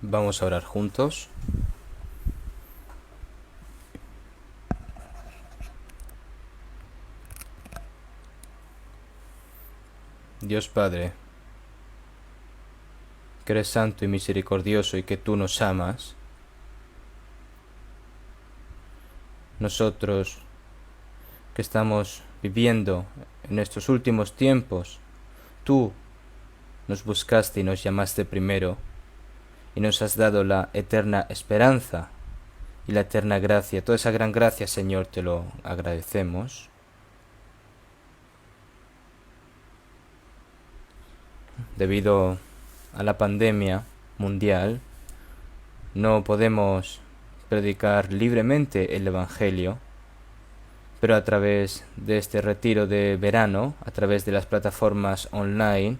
Vamos a orar juntos. Dios Padre, que eres santo y misericordioso y que tú nos amas, nosotros que estamos viviendo en estos últimos tiempos, tú nos buscaste y nos llamaste primero y nos has dado la eterna esperanza y la eterna gracia. Toda esa gran gracia, Señor, te lo agradecemos. Debido a la pandemia mundial, no podemos predicar libremente el Evangelio, pero a través de este retiro de verano, a través de las plataformas online,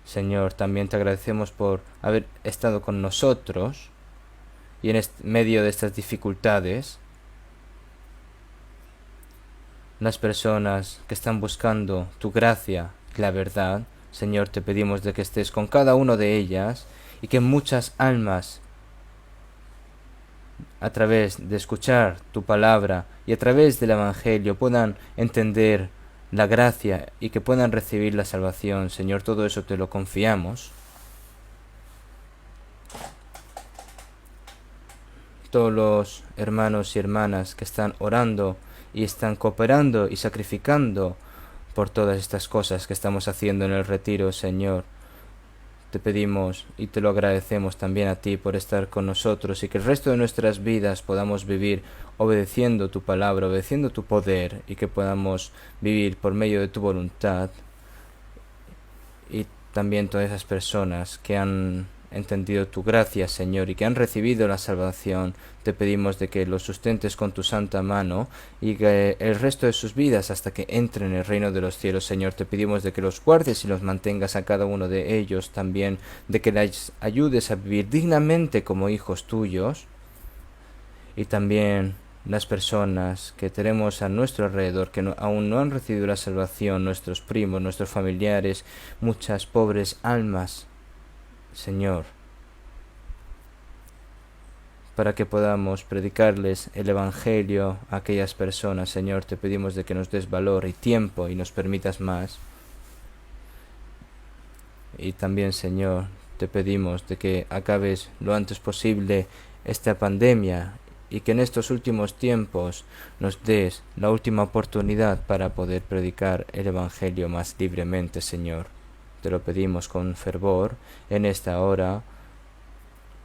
Señor, también te agradecemos por haber estado con nosotros y en medio de estas dificultades, las personas que están buscando tu gracia y la verdad, Señor, te pedimos de que estés con cada una de ellas y que muchas almas, a través de escuchar tu palabra y a través del Evangelio, puedan entender la gracia y que puedan recibir la salvación. Señor, todo eso te lo confiamos. Todos los hermanos y hermanas que están orando y están cooperando y sacrificando por todas estas cosas que estamos haciendo en el retiro, Señor, te pedimos y te lo agradecemos también a ti por estar con nosotros y que el resto de nuestras vidas podamos vivir obedeciendo tu palabra, obedeciendo tu poder y que podamos vivir por medio de tu voluntad. Y también todas esas personas que han entendido tu gracia, Señor, y que han recibido la salvación, te pedimos de que los sustentes con tu santa mano y que el resto de sus vidas hasta que entren en el reino de los cielos, Señor, te pedimos de que los guardes y los mantengas a cada uno de ellos, también de que les ayudes a vivir dignamente como hijos tuyos, y también las personas que tenemos a nuestro alrededor que aún no han recibido la salvación, nuestros primos, nuestros familiares, muchas pobres almas, Señor, para que podamos predicarles el Evangelio a aquellas personas. Señor, te pedimos de que nos des valor y tiempo y nos permitas más. Y también, Señor, te pedimos de que acabes lo antes posible esta pandemia y que en estos últimos tiempos nos des la última oportunidad para poder predicar el Evangelio más libremente, Señor. Te lo pedimos con fervor en esta hora.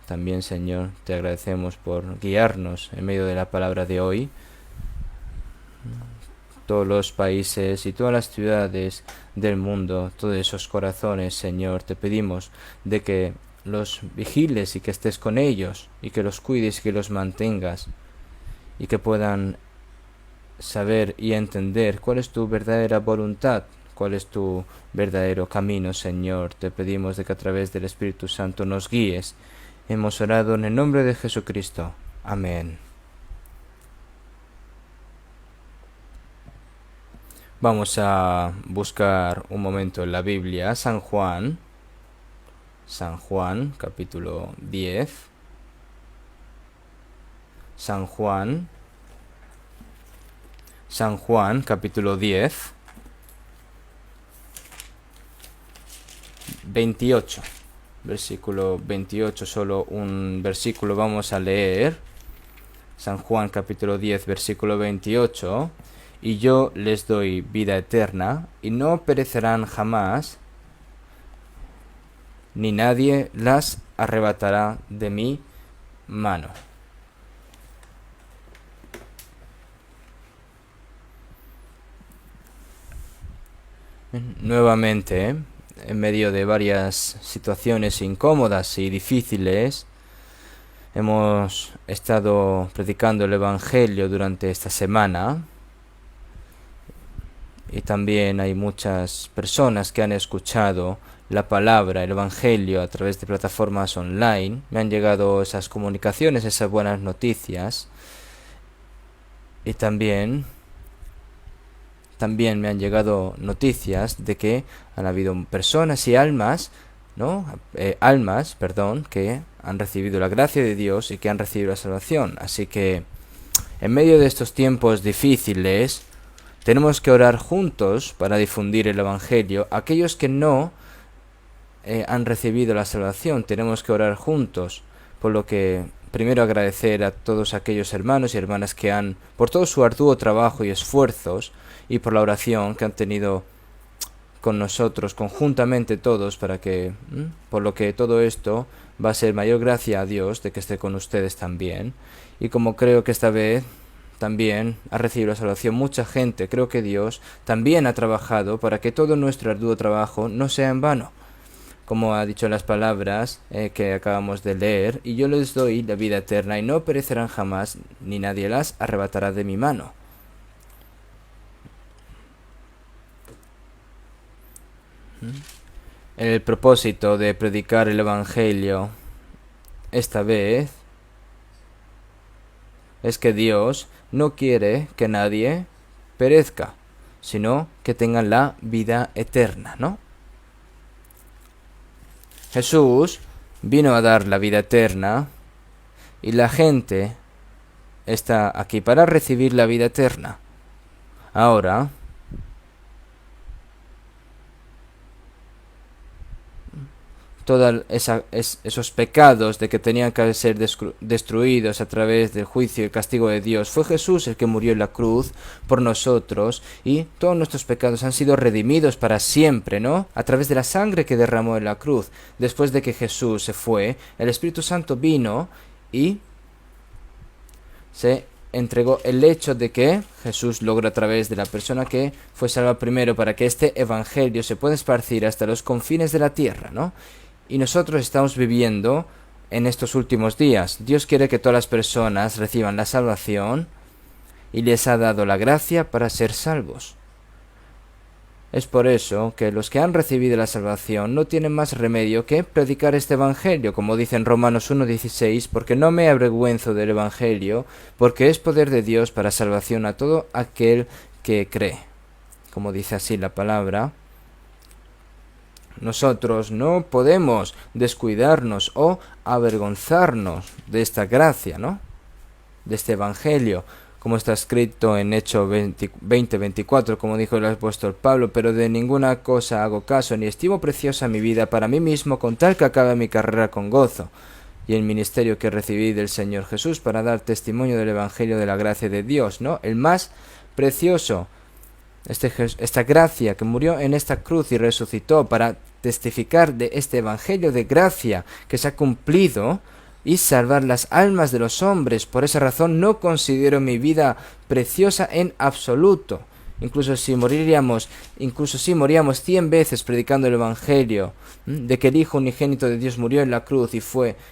También, Señor, te agradecemos por guiarnos en medio de la palabra de hoy. Todos los países y todas las ciudades del mundo, todos esos corazones, Señor, te pedimos de que los vigiles y que estés con ellos y que los cuides y que los mantengas y que puedan saber y entender cuál es tu verdadera voluntad, cuál es tu verdadero camino, Señor. Te pedimos de que a través del Espíritu Santo nos guíes. Hemos orado en el nombre de Jesucristo. Amén. Vamos a buscar un momento en la Biblia, San Juan, capítulo 10. San Juan, capítulo 10, 28. Versículo 28, solo un versículo vamos a leer. San Juan capítulo 10, versículo 28. Y yo les doy vida eterna, y no perecerán jamás, ni nadie las arrebatará de mi mano. Nuevamente, en medio de varias situaciones incómodas y difíciles, hemos estado predicando el Evangelio durante esta semana y también hay muchas personas que han escuchado la palabra, el Evangelio a través de plataformas online. Me han llegado esas comunicaciones, esas buenas noticias y también me han llegado noticias de que han habido personas y almas ¿no? Almas, perdón, que han recibido la gracia de Dios y que han recibido la salvación. Así que en medio de estos tiempos difíciles tenemos que orar juntos para difundir el Evangelio. Aquellos que no han recibido la salvación, tenemos que orar juntos, por lo que primero agradecer a todos aquellos hermanos y hermanas que han, por todo su arduo trabajo y esfuerzos, y por la oración que han tenido con nosotros conjuntamente todos, para que, por lo que todo esto va a ser mayor gracia a Dios de que esté con ustedes también. Y como creo que esta vez también ha recibido la salvación mucha gente, creo que Dios también ha trabajado para que todo nuestro arduo trabajo no sea en vano, como ha dicho en las palabras que acabamos de leer, y yo les doy la vida eterna y no perecerán jamás, ni nadie las arrebatará de mi mano. El propósito de predicar el Evangelio esta vez es que Dios no quiere que nadie perezca, sino que tengan la vida eterna, ¿no? Jesús vino a dar la vida eterna y la gente está aquí para recibir la vida eterna. Ahora, todos esos pecados de que tenían que ser destruidos a través del juicio y castigo de Dios, fue Jesús el que murió en la cruz por nosotros, y todos nuestros pecados han sido redimidos para siempre, ¿no? A través de la sangre que derramó en la cruz. Después de que Jesús se fue, el Espíritu Santo vino y se entregó el hecho de que Jesús logra a través de la persona que fue salva primero, para que este evangelio se pueda esparcir hasta los confines de la tierra, ¿no? Y nosotros estamos viviendo en estos últimos días. Dios quiere que todas las personas reciban la salvación y les ha dado la gracia para ser salvos. Es por eso que los que han recibido la salvación no tienen más remedio que predicar este evangelio, como dice en Romanos 1:16, porque no me avergüenzo del evangelio, porque es poder de Dios para salvación a todo aquel que cree. Como dice así la palabra. Nosotros no podemos descuidarnos o avergonzarnos de esta gracia, ¿no? De este evangelio, como está escrito en Hechos 20:24, como dijo el apóstol Pablo: pero de ninguna cosa hago caso, ni estimo preciosa mi vida para mí mismo, con tal que acabe mi carrera con gozo, y el ministerio que recibí del Señor Jesús, para dar testimonio del evangelio de la gracia de Dios, ¿no? El más precioso. Esta gracia que murió en esta cruz y resucitó para testificar de este evangelio de gracia que se ha cumplido y salvar las almas de los hombres. Por esa razón no considero mi vida preciosa en absoluto. Incluso si moríamos 100 veces predicando el evangelio de que el Hijo unigénito de Dios murió en la cruz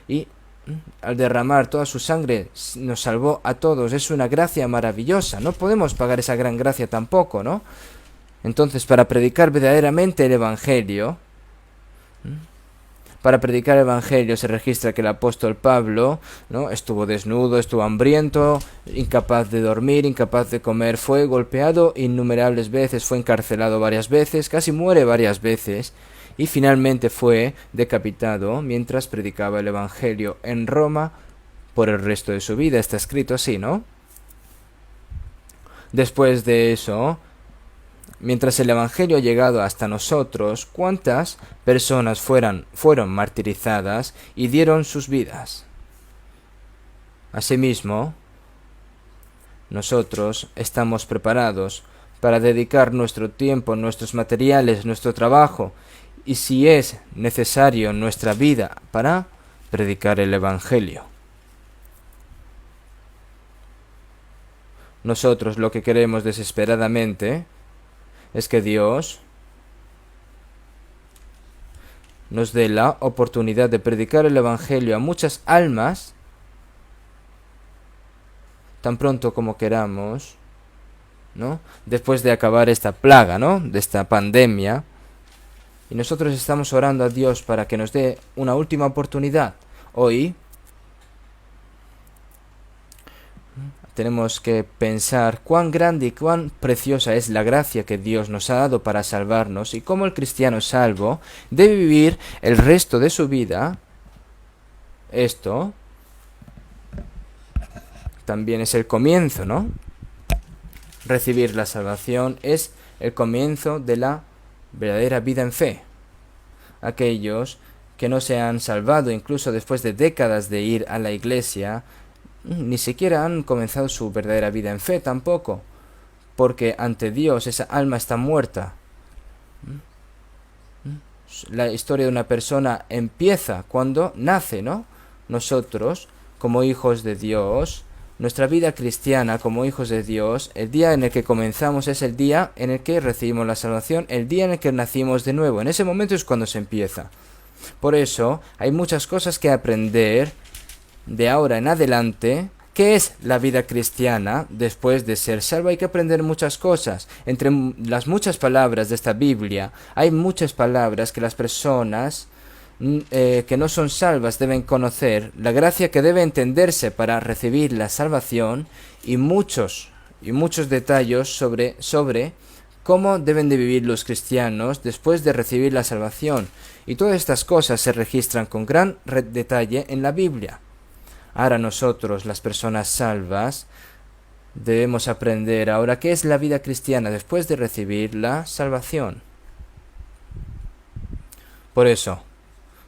y al derramar toda su sangre nos salvó a todos. Es una gracia maravillosa. No podemos pagar esa gran gracia tampoco, ¿no? Entonces, para predicar verdaderamente el evangelio, se registra que el apóstol Pablo, ¿no?, estuvo desnudo, estuvo hambriento, incapaz de dormir, incapaz de comer, fue golpeado innumerables veces, fue encarcelado varias veces, casi muere varias veces, y finalmente fue decapitado mientras predicaba el evangelio en Roma por el resto de su vida. Está escrito así, ¿no? Después de eso, mientras el evangelio ha llegado hasta nosotros, ¿cuántas personas fueron martirizadas y dieron sus vidas? Asimismo, nosotros estamos preparados para dedicar nuestro tiempo, nuestros materiales, nuestro trabajo, y si es necesario nuestra vida, para predicar el evangelio. Nosotros lo que queremos desesperadamente es que Dios nos dé la oportunidad de predicar el evangelio a muchas almas tan pronto como queramos, ¿no? Después de acabar esta plaga, ¿no?, de esta pandemia. Y nosotros estamos orando a Dios para que nos dé una última oportunidad hoy tenemos que pensar cuán grande y cuán preciosa es la gracia que Dios nos ha dado para salvarnos y cómo el cristiano salvo debe vivir el resto de su vida. Esto también es el comienzo, ¿no? Recibir la salvación es el comienzo de la verdadera vida en fe. Aquellos que no se han salvado incluso después de décadas de ir a la iglesia, ni siquiera han comenzado su verdadera vida en fe tampoco, porque ante Dios esa alma está muerta. La historia de una persona empieza cuando nace, ¿no? Nosotros, como hijos de Dios, nuestra vida cristiana como hijos de Dios, el día en el que comenzamos es el día en el que recibimos la salvación, el día en el que nacimos de nuevo. En ese momento es cuando se empieza. Por eso hay muchas cosas que aprender de ahora en adelante. ¿Qué es la vida cristiana después de ser salvo? Hay que aprender muchas cosas. Entre las muchas palabras de esta Biblia, hay muchas palabras que las personas que no son salvas deben conocer, la gracia que debe entenderse para recibir la salvación y muchos detalles sobre cómo deben de vivir los cristianos después de recibir la salvación. Y todas estas cosas se registran con gran detalle en la Biblia. Ahora nosotros, las personas salvas, debemos aprender ahora qué es la vida cristiana después de recibir la salvación. Por eso,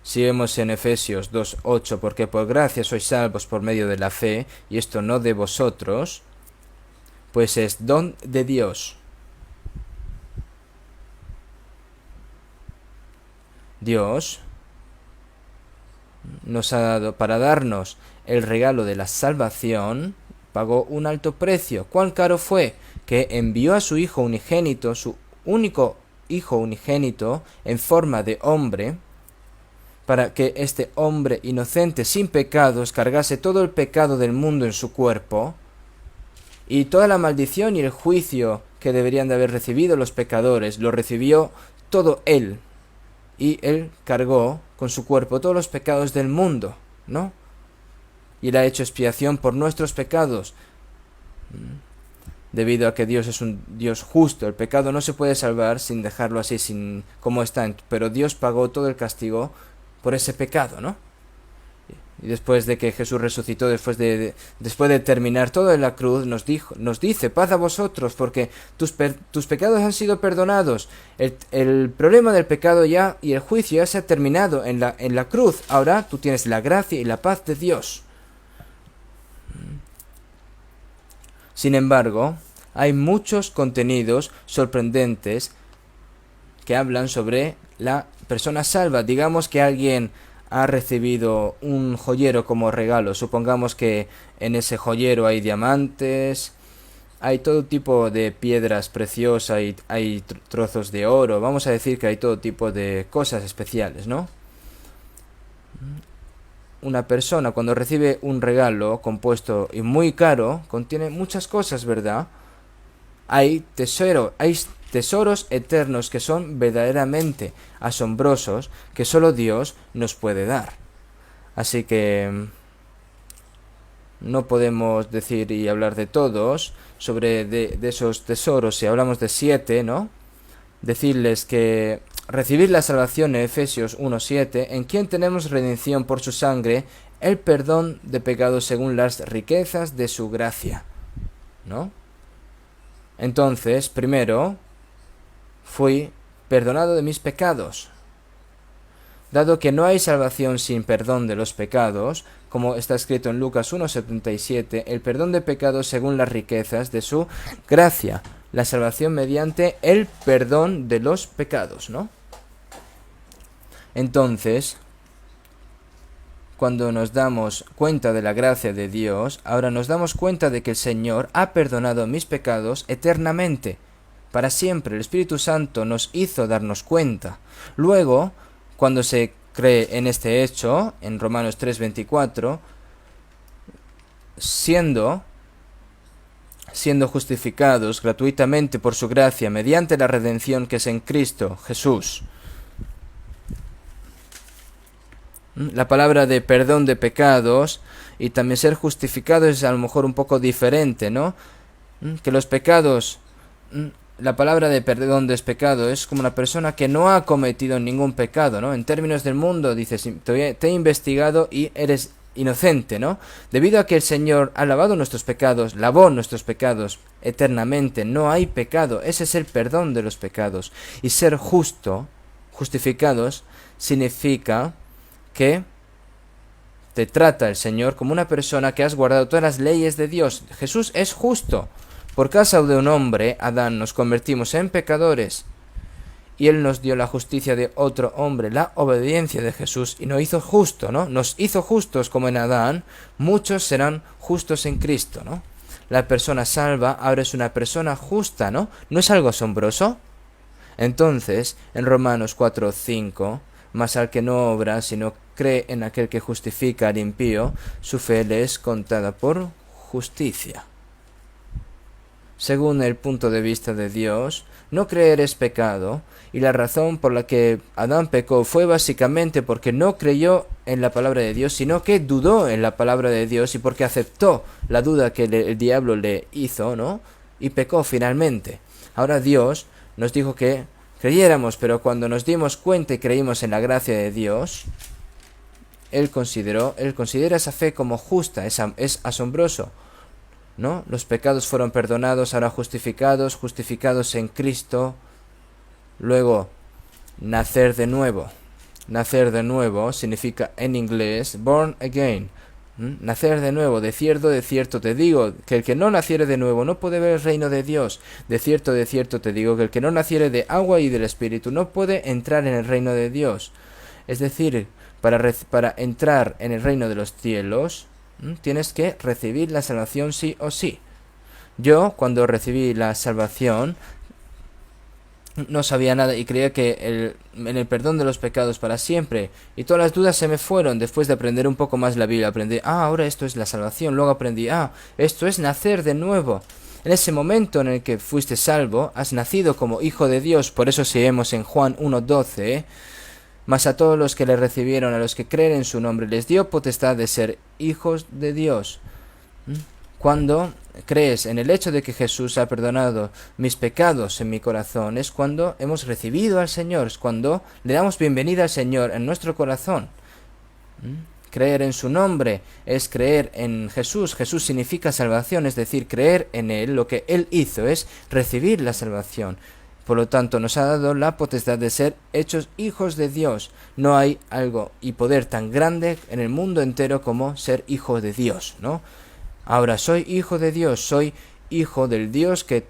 si vemos en Efesios 2:8, porque por gracia sois salvos por medio de la fe, y esto no de vosotros, pues es don de Dios. Dios nos ha dado, para darnos el regalo de la salvación, pagó un alto precio. ¿Cuán caro fue? Que envió a su Hijo unigénito, su único Hijo unigénito, en forma de hombre, para que este hombre inocente, sin pecados, cargase todo el pecado del mundo en su cuerpo, y toda la maldición y el juicio que deberían de haber recibido los pecadores, lo recibió todo él, y él cargó con su cuerpo todos los pecados del mundo, ¿no? Y él ha hecho expiación por nuestros pecados. Debido a que Dios es un Dios justo, el pecado no se puede salvar sin dejarlo así, sin como está, pero Dios pagó todo el castigo por ese pecado, ¿no? Y después de que Jesús resucitó, después de terminar todo en la cruz, nos dice, paz a vosotros, porque tus pecados han sido perdonados. El problema del pecado ya y el juicio ya se ha terminado en la cruz. Ahora tú tienes la gracia y la paz de Dios. Sin embargo, hay muchos contenidos sorprendentes que hablan sobre la persona salva. Digamos que alguien ha recibido un joyero como regalo. Supongamos que en ese joyero hay diamantes, hay todo tipo de piedras preciosas, hay trozos de oro. Vamos a decir que hay todo tipo de cosas especiales, ¿no? Una persona cuando recibe un regalo compuesto y muy caro, contiene muchas cosas, ¿verdad? Hay tesoros eternos que son verdaderamente asombrosos, que solo Dios nos puede dar. Así que no podemos decir y hablar de todos, sobre de esos tesoros, si hablamos de 7, ¿no? Decirles que recibir la salvación en Efesios 1:7, en quien tenemos redención por su sangre, el perdón de pecados según las riquezas de su gracia, ¿no? Entonces, primero, fui perdonado de mis pecados. Dado que no hay salvación sin perdón de los pecados, como está escrito en Lucas 1:77, el perdón de pecados según las riquezas de su gracia. La salvación mediante el perdón de los pecados, ¿no? Entonces, cuando nos damos cuenta de la gracia de Dios, ahora nos damos cuenta de que el Señor ha perdonado mis pecados eternamente, para siempre. El Espíritu Santo nos hizo darnos cuenta. Luego, cuando se cree en este hecho, en Romanos 3:24, siendo justificados gratuitamente por su gracia mediante la redención que es en Cristo Jesús. La palabra de perdón de pecados y también ser justificado es a lo mejor un poco diferente, ¿no? Que los pecados, la palabra de perdón de pecado es como una persona que no ha cometido ningún pecado, ¿no? En términos del mundo, dices, te he investigado y eres inocente, ¿no? Debido a que el Señor ha lavado nuestros pecados, lavó nuestros pecados eternamente, no hay pecado, ese es el perdón de los pecados. Y ser justificados, significa que te trata el Señor como una persona que has guardado todas las leyes de Dios. Jesús es justo. Por causa de un hombre, Adán, nos convertimos en pecadores. Y Él nos dio la justicia de otro hombre, la obediencia de Jesús, y nos hizo justo, ¿no? Nos hizo justos como en Adán, muchos serán justos en Cristo, ¿no? La persona salva ahora es una persona justa, ¿no? ¿No es algo asombroso? Entonces, en Romanos 4:5, mas al que no obra, sino cree en aquel que justifica al impío, su fe le es contada por justicia. Según el punto de vista de Dios, no creer es pecado, y la razón por la que Adán pecó fue básicamente porque no creyó en la palabra de Dios, sino que dudó en la palabra de Dios y porque aceptó la duda que el diablo le hizo, ¿no? Y pecó finalmente. Ahora Dios nos dijo que creyéramos, pero cuando nos dimos cuenta y creímos en la gracia de Dios, Él considera esa fe como justa, es asombroso, ¿no? Los pecados fueron perdonados, ahora justificados en Cristo. Luego, nacer de nuevo. Nacer de nuevo significa en inglés born again. Nacer de nuevo, de cierto te digo, que el que no naciere de nuevo no puede ver el reino de Dios. De cierto te digo, que el que no naciere de agua y del Espíritu no puede entrar en el reino de Dios. Es decir, para entrar en el reino de los cielos, tienes que recibir la salvación sí o sí. Yo, cuando recibí la salvación, no sabía nada y creía que en el perdón de los pecados para siempre, y todas las dudas se me fueron después de aprender un poco más la Biblia. Aprendí, ahora esto es la salvación. Luego aprendí, esto es nacer de nuevo. En ese momento en el que fuiste salvo, has nacido como hijo de Dios. Por eso si vemos en Juan 1:12, mas a todos los que le recibieron, a los que creen en su nombre, les dio potestad de ser hijos de Dios. Cuando crees en el hecho de que Jesús ha perdonado mis pecados en mi corazón, es cuando hemos recibido al Señor, es cuando le damos bienvenida al Señor en nuestro corazón. Creer en su nombre es creer en Jesús. Jesús significa salvación, es decir, creer en Él. Lo que Él hizo es recibir la salvación. Por lo tanto, nos ha dado la potestad de ser hechos hijos de Dios. No hay algo y poder tan grande en el mundo entero como ser hijo de Dios, ¿no? Ahora soy hijo de Dios, soy hijo del Dios que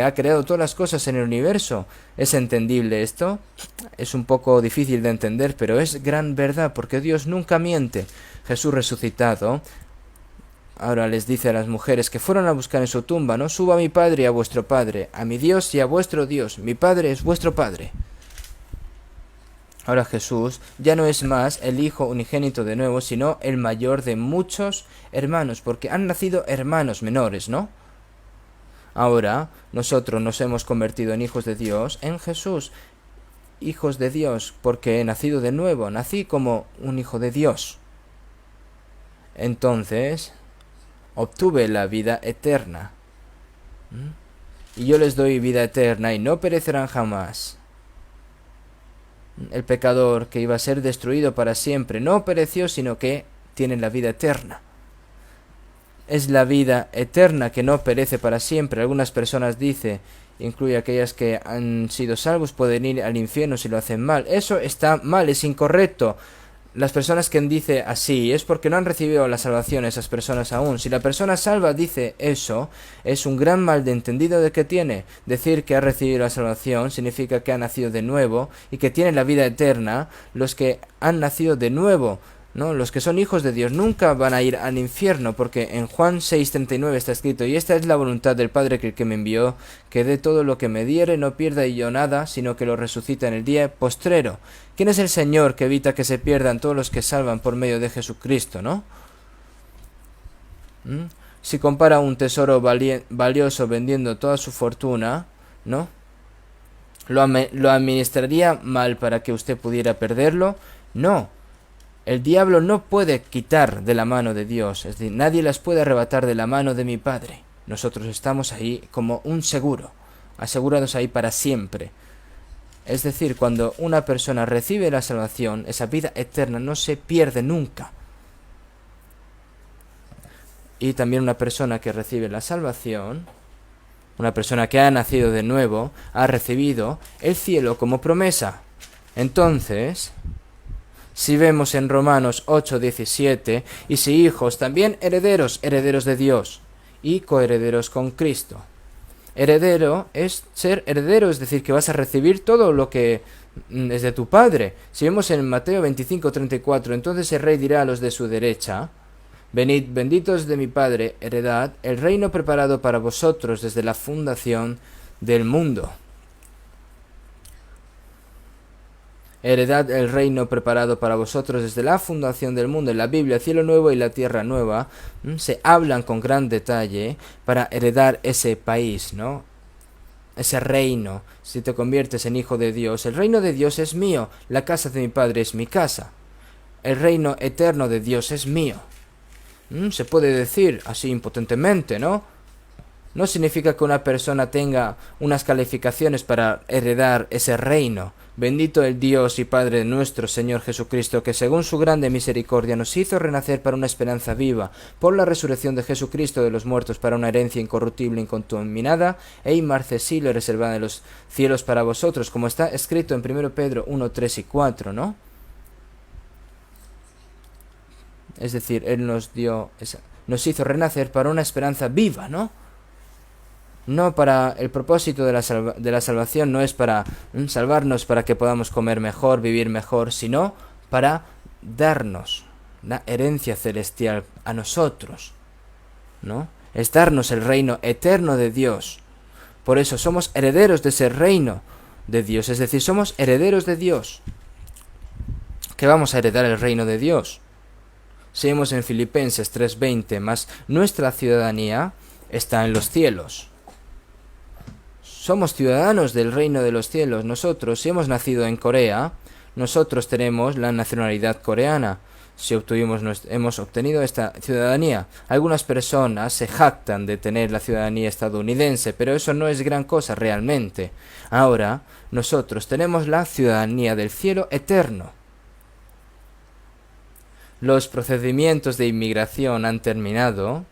ha creado todas las cosas en el universo. ¿Es entendible esto? Es un poco difícil de entender, pero es gran verdad, porque Dios nunca miente. Jesús resucitado ahora les dice a las mujeres que fueron a buscar en su tumba, ¿no? Suba a mi Padre y a vuestro Padre, a mi Dios y a vuestro Dios. Mi Padre es vuestro Padre. Ahora Jesús ya no es más el Hijo unigénito de nuevo, sino el mayor de muchos hermanos, porque han nacido hermanos menores, ¿no? Ahora nosotros nos hemos convertido en hijos de Dios en Jesús. Hijos de Dios, porque he nacido de nuevo, nací como un hijo de Dios. Entonces obtuve la vida eterna. Y yo les doy vida eterna y no perecerán jamás. El pecador que iba a ser destruido para siempre no pereció, sino que tiene la vida eterna. Es la vida eterna que no perece para siempre. Algunas personas dicen, incluye aquellas que han sido salvos, pueden ir al infierno si lo hacen mal. Eso está mal, es incorrecto. Las personas que dicen así es porque no han recibido la salvación, esas personas aún. Si la persona salva dice eso, es un gran malentendido de que tiene. Decir que ha recibido la salvación significa que ha nacido de nuevo y que tiene la vida eterna. Los que han nacido de nuevo, ¿no? Los que son hijos de Dios nunca van a ir al infierno, porque en Juan 6:39 está escrito, y esta es la voluntad del Padre que me envió, que dé todo lo que me diere, no pierda yo nada, sino que lo resucita en el día postrero. ¿Quién es el Señor que evita que se pierdan todos los que salvan por medio de Jesucristo, no? Si compara un tesoro valioso vendiendo toda su fortuna, ¿no? ¿Lo administraría mal para que usted pudiera perderlo? No. El diablo no puede quitar de la mano de Dios, es decir, nadie las puede arrebatar de la mano de mi Padre. Nosotros estamos ahí como un seguro, asegurados ahí para siempre. Es decir, cuando una persona recibe la salvación, esa vida eterna no se pierde nunca. Y también una persona que recibe la salvación, una persona que ha nacido de nuevo, ha recibido el cielo como promesa. Entonces, si vemos en Romanos 8:17, y si hijos, también herederos, herederos de Dios, y coherederos con Cristo. Heredero es ser heredero, es decir, que vas a recibir todo lo que es de tu Padre. Si vemos en Mateo 25:34, entonces el rey dirá a los de su derecha: venid, benditos de mi Padre, heredad el reino preparado para vosotros desde la fundación del mundo. Heredad el reino preparado para vosotros desde la fundación del mundo. En la Biblia, el cielo nuevo y la tierra nueva se hablan con gran detalle para heredar ese país, ¿no? Ese reino, si te conviertes en hijo de Dios. El reino de Dios es mío, la casa de mi Padre es mi casa. El reino eterno de Dios es mío. Se puede decir así impotentemente, ¿no? No significa que una persona tenga unas calificaciones para heredar ese reino. Bendito el Dios y Padre de nuestro Señor Jesucristo, que según su grande misericordia nos hizo renacer para una esperanza viva, por la resurrección de Jesucristo de los muertos, para una herencia incorruptible, incontaminada e inmarcesible, reservada en los cielos para vosotros, como está escrito en 1 Pedro 1, 3 y 4, ¿no? Es decir, Él nos hizo renacer para una esperanza viva, ¿no? No para el propósito de la salvación, no es para salvarnos para que podamos comer mejor, vivir mejor, sino para darnos la herencia celestial a nosotros, ¿no? Es darnos el reino eterno de Dios. Por eso somos herederos de ese reino de Dios, es decir, somos herederos de Dios. ¿Qué vamos a heredar el reino de Dios? Seguimos en Filipenses 3:20, mas nuestra ciudadanía está en los cielos. Somos ciudadanos del reino de los cielos. Nosotros, si hemos nacido en Corea, nosotros tenemos la nacionalidad coreana. Si hemos obtenido esta ciudadanía. Algunas personas se jactan de tener la ciudadanía estadounidense, pero eso no es gran cosa realmente. Ahora, nosotros tenemos la ciudadanía del cielo eterno. Los procedimientos de inmigración han terminado.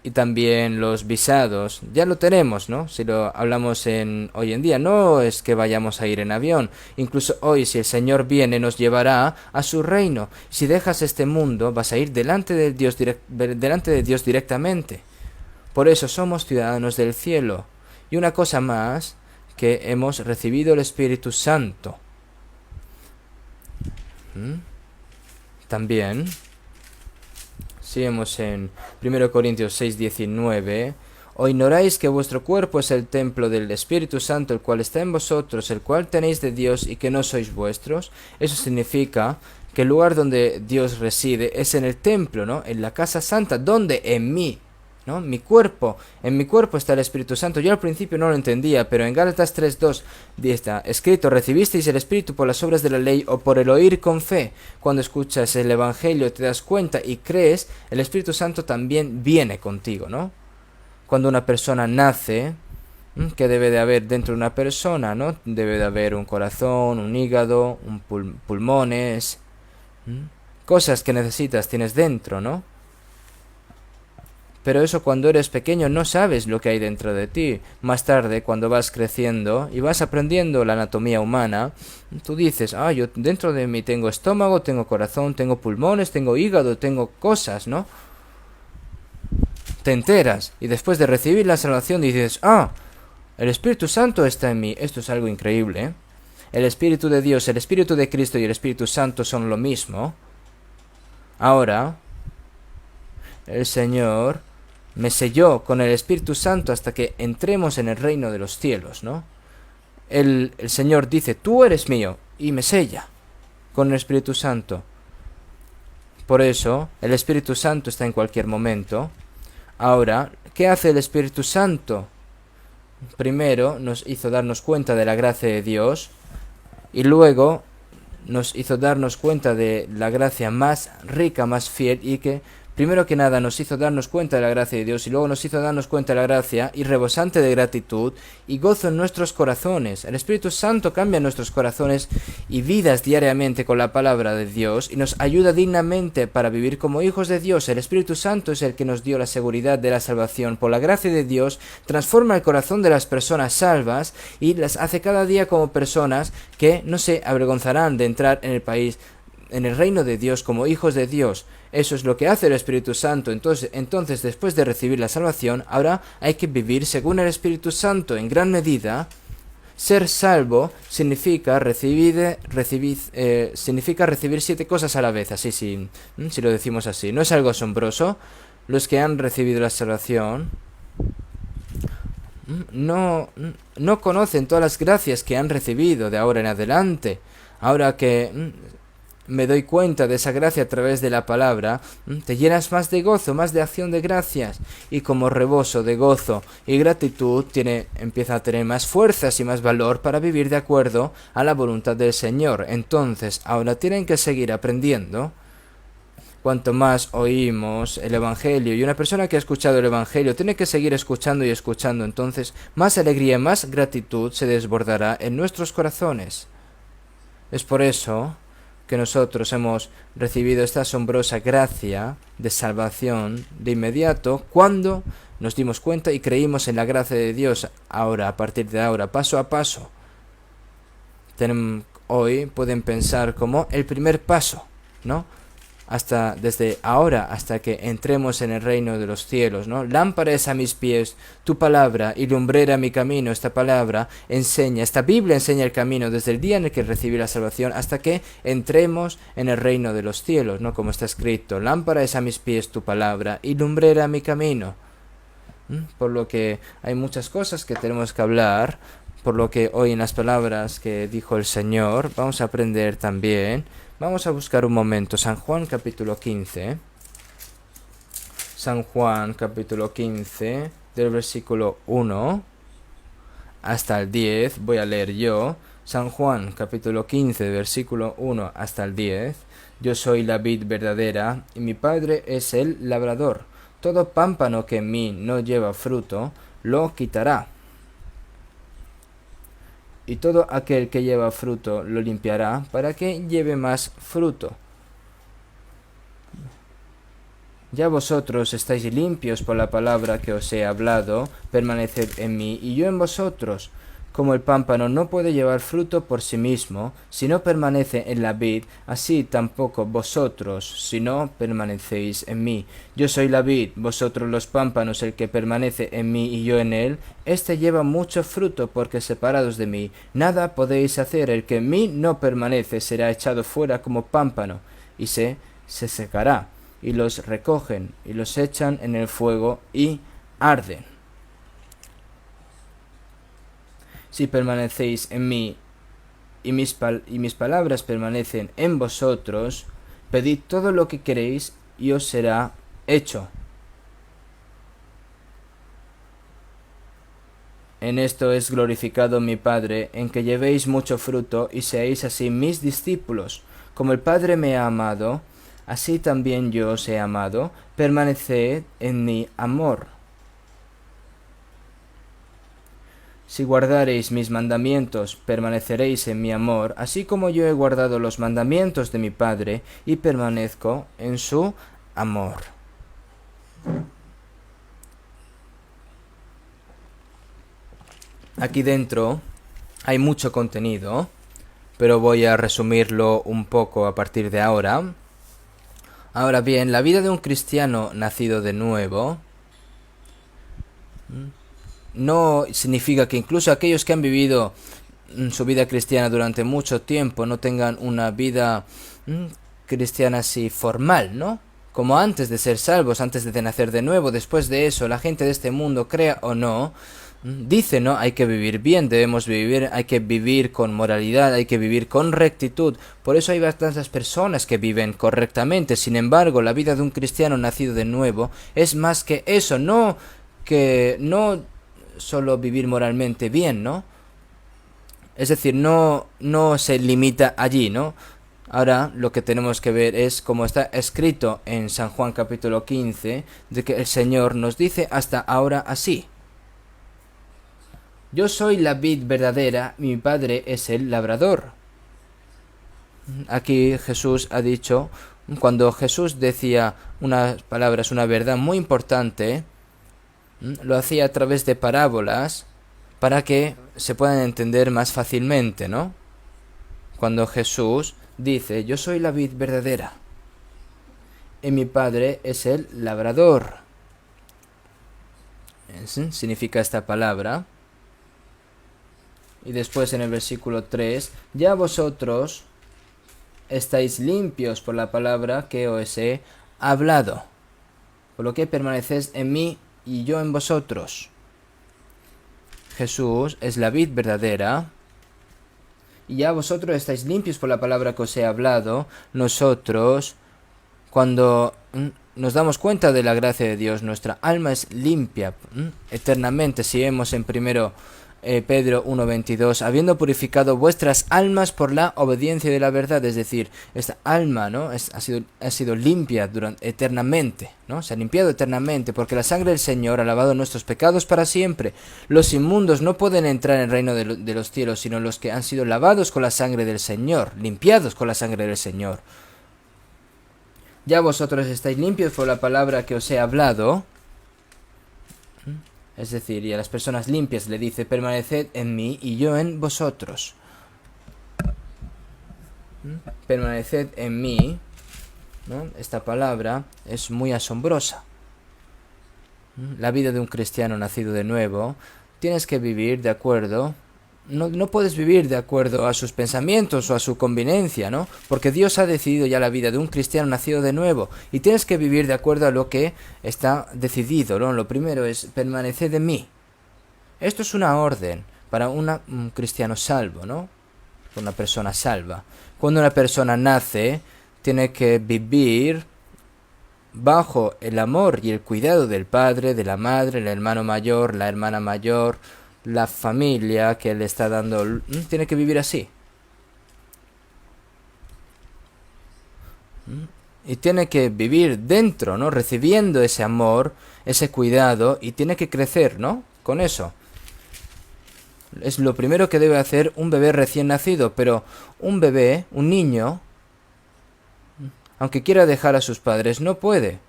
Y también los visados, ya lo tenemos, ¿no? Si lo hablamos hoy en día, no es que vayamos a ir en avión. Incluso hoy, si el Señor viene, nos llevará a su reino. Si dejas este mundo, vas a ir delante de Dios directamente. Por eso somos ciudadanos del cielo. Y una cosa más, que hemos recibido el Espíritu Santo. También, si vemos en 1 Corintios 6:19, ¿o ignoráis que vuestro cuerpo es el templo del Espíritu Santo, el cual está en vosotros, el cual tenéis de Dios y que no sois vuestros? Eso significa que el lugar donde Dios reside es en el templo, ¿no? En la casa santa, donde en mí, ¿no? En mi cuerpo está el Espíritu Santo. Yo al principio no lo entendía, pero en Gálatas 3:2 está escrito: recibisteis el Espíritu por las obras de la ley o por el oír con fe. Cuando escuchas el Evangelio, te das cuenta y crees, el Espíritu Santo también viene contigo, ¿no? Cuando una persona nace, ¿qué debe de haber dentro de una persona, no? Debe de haber un corazón, un hígado, pulmones, cosas que necesitas, tienes dentro, ¿no? Pero eso cuando eres pequeño no sabes lo que hay dentro de ti. Más tarde, cuando vas creciendo y vas aprendiendo la anatomía humana, tú dices: yo dentro de mí tengo estómago, tengo corazón, tengo pulmones, tengo hígado, tengo cosas, ¿no? Te enteras y después de recibir la salvación dices: el Espíritu Santo está en mí. Esto es algo increíble, ¿eh? El Espíritu de Dios, el Espíritu de Cristo y el Espíritu Santo son lo mismo. Ahora, el Señor me selló con el Espíritu Santo hasta que entremos en el reino de los cielos, ¿no? El Señor dice: tú eres mío, y me sella con el Espíritu Santo. Por eso, el Espíritu Santo está en cualquier momento. Ahora, ¿qué hace el Espíritu Santo? Primero nos hizo darnos cuenta de la gracia de Dios, y luego nos hizo darnos cuenta de la gracia más rica, más fiel, y que primero que nada nos hizo darnos cuenta de la gracia de Dios y luego nos hizo darnos cuenta de la gracia y rebosante de gratitud y gozo en nuestros corazones. El Espíritu Santo cambia nuestros corazones y vidas diariamente con la palabra de Dios y nos ayuda dignamente para vivir como hijos de Dios. El Espíritu Santo es el que nos dio la seguridad de la salvación. Por la gracia de Dios transforma el corazón de las personas salvas y las hace cada día como personas que no se avergonzarán de entrar en el país, en el reino de Dios, como hijos de Dios. Eso es lo que hace el Espíritu Santo. Entonces, después de recibir la salvación, ahora hay que vivir según el Espíritu Santo. En gran medida, ser salvo significa recibir 7 cosas a la vez. Así, si lo decimos así. ¿No es algo asombroso? Los que han recibido la salvación no conocen todas las gracias que han recibido de ahora en adelante. Ahora que me doy cuenta de esa gracia a través de la palabra, te llenas más de gozo, más de acción de gracias, y como reboso de gozo y gratitud empieza a tener más fuerzas y más valor para vivir de acuerdo a la voluntad del Señor. Entonces, ahora tienen que seguir aprendiendo. Cuanto más oímos el Evangelio, y una persona que ha escuchado el Evangelio tiene que seguir escuchando y escuchando, entonces más alegría y más gratitud se desbordará en nuestros corazones. Es por eso que nosotros hemos recibido esta asombrosa gracia de salvación de inmediato cuando nos dimos cuenta y creímos en la gracia de Dios. Ahora, a partir de ahora, paso a paso, hoy pueden pensar como el primer paso, ¿no? Desde ahora hasta que entremos en el reino de los cielos, ¿no? Lámpara es a mis pies tu palabra y lumbrera mi camino. Esta palabra esta Biblia enseña el camino desde el día en el que recibí la salvación hasta que entremos en el reino de los cielos, ¿no? Como está escrito, lámpara es a mis pies tu palabra y lumbrera mi camino. Por lo que hay muchas cosas que tenemos que hablar, por lo que hoy en las palabras que dijo el Señor vamos a aprender también. Vamos a buscar un momento, San Juan capítulo 15. San Juan capítulo 15, del versículo 1 hasta el 10. Voy a leer yo. San Juan capítulo 15, versículo 1 hasta el 10. Yo soy la vid verdadera, y mi Padre es el labrador. Todo pámpano que en mí no lleva fruto, lo quitará. Y todo aquel que lleva fruto lo limpiará para que lleve más fruto. Ya vosotros estáis limpios por la palabra que os he hablado, permaneced en mí y yo en vosotros. Como el pámpano no puede llevar fruto por sí mismo, si no permanece en la vid, así tampoco vosotros, si no permanecéis en mí. Yo soy la vid, vosotros los pámpanos. El que permanece en mí y yo en él, éste lleva mucho fruto, porque separados de mí nada podéis hacer. El que en mí no permanece será echado fuera como pámpano, y se secará. Y los recogen, y los echan en el fuego, y arden. Si permanecéis en mí y mis palabras permanecen en vosotros, pedid todo lo que queréis y os será hecho. En esto es glorificado mi Padre, en que llevéis mucho fruto y seáis así mis discípulos. Como el Padre me ha amado, así también yo os he amado. Permaneced en mi amor. Si guardareis mis mandamientos, permaneceréis en mi amor, así como yo he guardado los mandamientos de mi Padre y permanezco en su amor. Aquí dentro hay mucho contenido, pero voy a resumirlo un poco a partir de ahora. Ahora bien, la vida de un cristiano nacido de nuevo no significa que incluso aquellos que han vivido su vida cristiana durante mucho tiempo no tengan una vida cristiana así formal, ¿no? Como antes de ser salvos, antes de nacer de nuevo. Después de eso, la gente de este mundo, crea o no, dice, ¿no? Hay que vivir bien, hay que vivir con moralidad, hay que vivir con rectitud. Por eso hay bastantes personas que viven correctamente. Sin embargo, la vida de un cristiano nacido de nuevo es más que eso, no solo vivir moralmente bien, ¿no? Es decir, no se limita allí, ¿no? Ahora lo que tenemos que ver es como está escrito en San Juan capítulo 15, de que el Señor nos dice hasta ahora así. Yo soy la vid verdadera, mi Padre es el labrador. Aquí Jesús ha dicho, cuando Jesús decía unas palabras, una verdad muy importante, lo hacía a través de parábolas para que se puedan entender más fácilmente, ¿no? Cuando Jesús dice, yo soy la vid verdadera y mi Padre es el labrador. ¿Sí? Significa esta palabra. Y después en el versículo 3, ya vosotros estáis limpios por la palabra que os he hablado, por lo que permanecéis en mí y yo en vosotros. Jesús es la vid verdadera, y ya vosotros estáis limpios por la palabra que os he hablado. Nosotros, cuando nos damos cuenta de la gracia de Dios, nuestra alma es limpia eternamente. Si vemos en primero Pedro 1:22, habiendo purificado vuestras almas por la obediencia de la verdad, es decir, esta alma, ¿no? ha sido limpia eternamente, ¿no? Se ha limpiado eternamente, porque la sangre del Señor ha lavado nuestros pecados para siempre. Los inmundos no pueden entrar en el reino de los cielos, sino los que han sido lavados con la sangre del Señor, limpiados con la sangre del Señor. Ya vosotros estáis limpios por la palabra que os he hablado. Es decir, y a las personas limpias le dice, permaneced en mí y yo en vosotros. Permaneced en mí, ¿no? Esta palabra es muy asombrosa. La vida de un cristiano nacido de nuevo, tienes que vivir de acuerdo. No puedes vivir de acuerdo a sus pensamientos o a su conveniencia, ¿no? Porque Dios ha decidido ya la vida de un cristiano nacido de nuevo. Y tienes que vivir de acuerdo a lo que está decidido, ¿no? Lo primero es permanecer en mí. Esto es una orden para un cristiano salvo, ¿no? Una persona salva. Cuando una persona nace, tiene que vivir bajo el amor y el cuidado del padre, de la madre, el hermano mayor, la hermana mayor, la familia que le está dando, tiene que vivir así. Y tiene que vivir dentro, ¿no? Recibiendo ese amor, ese cuidado, y tiene que crecer, ¿no? Con eso. Es lo primero que debe hacer un bebé recién nacido, pero un bebé, un niño, aunque quiera dejar a sus padres, no puede.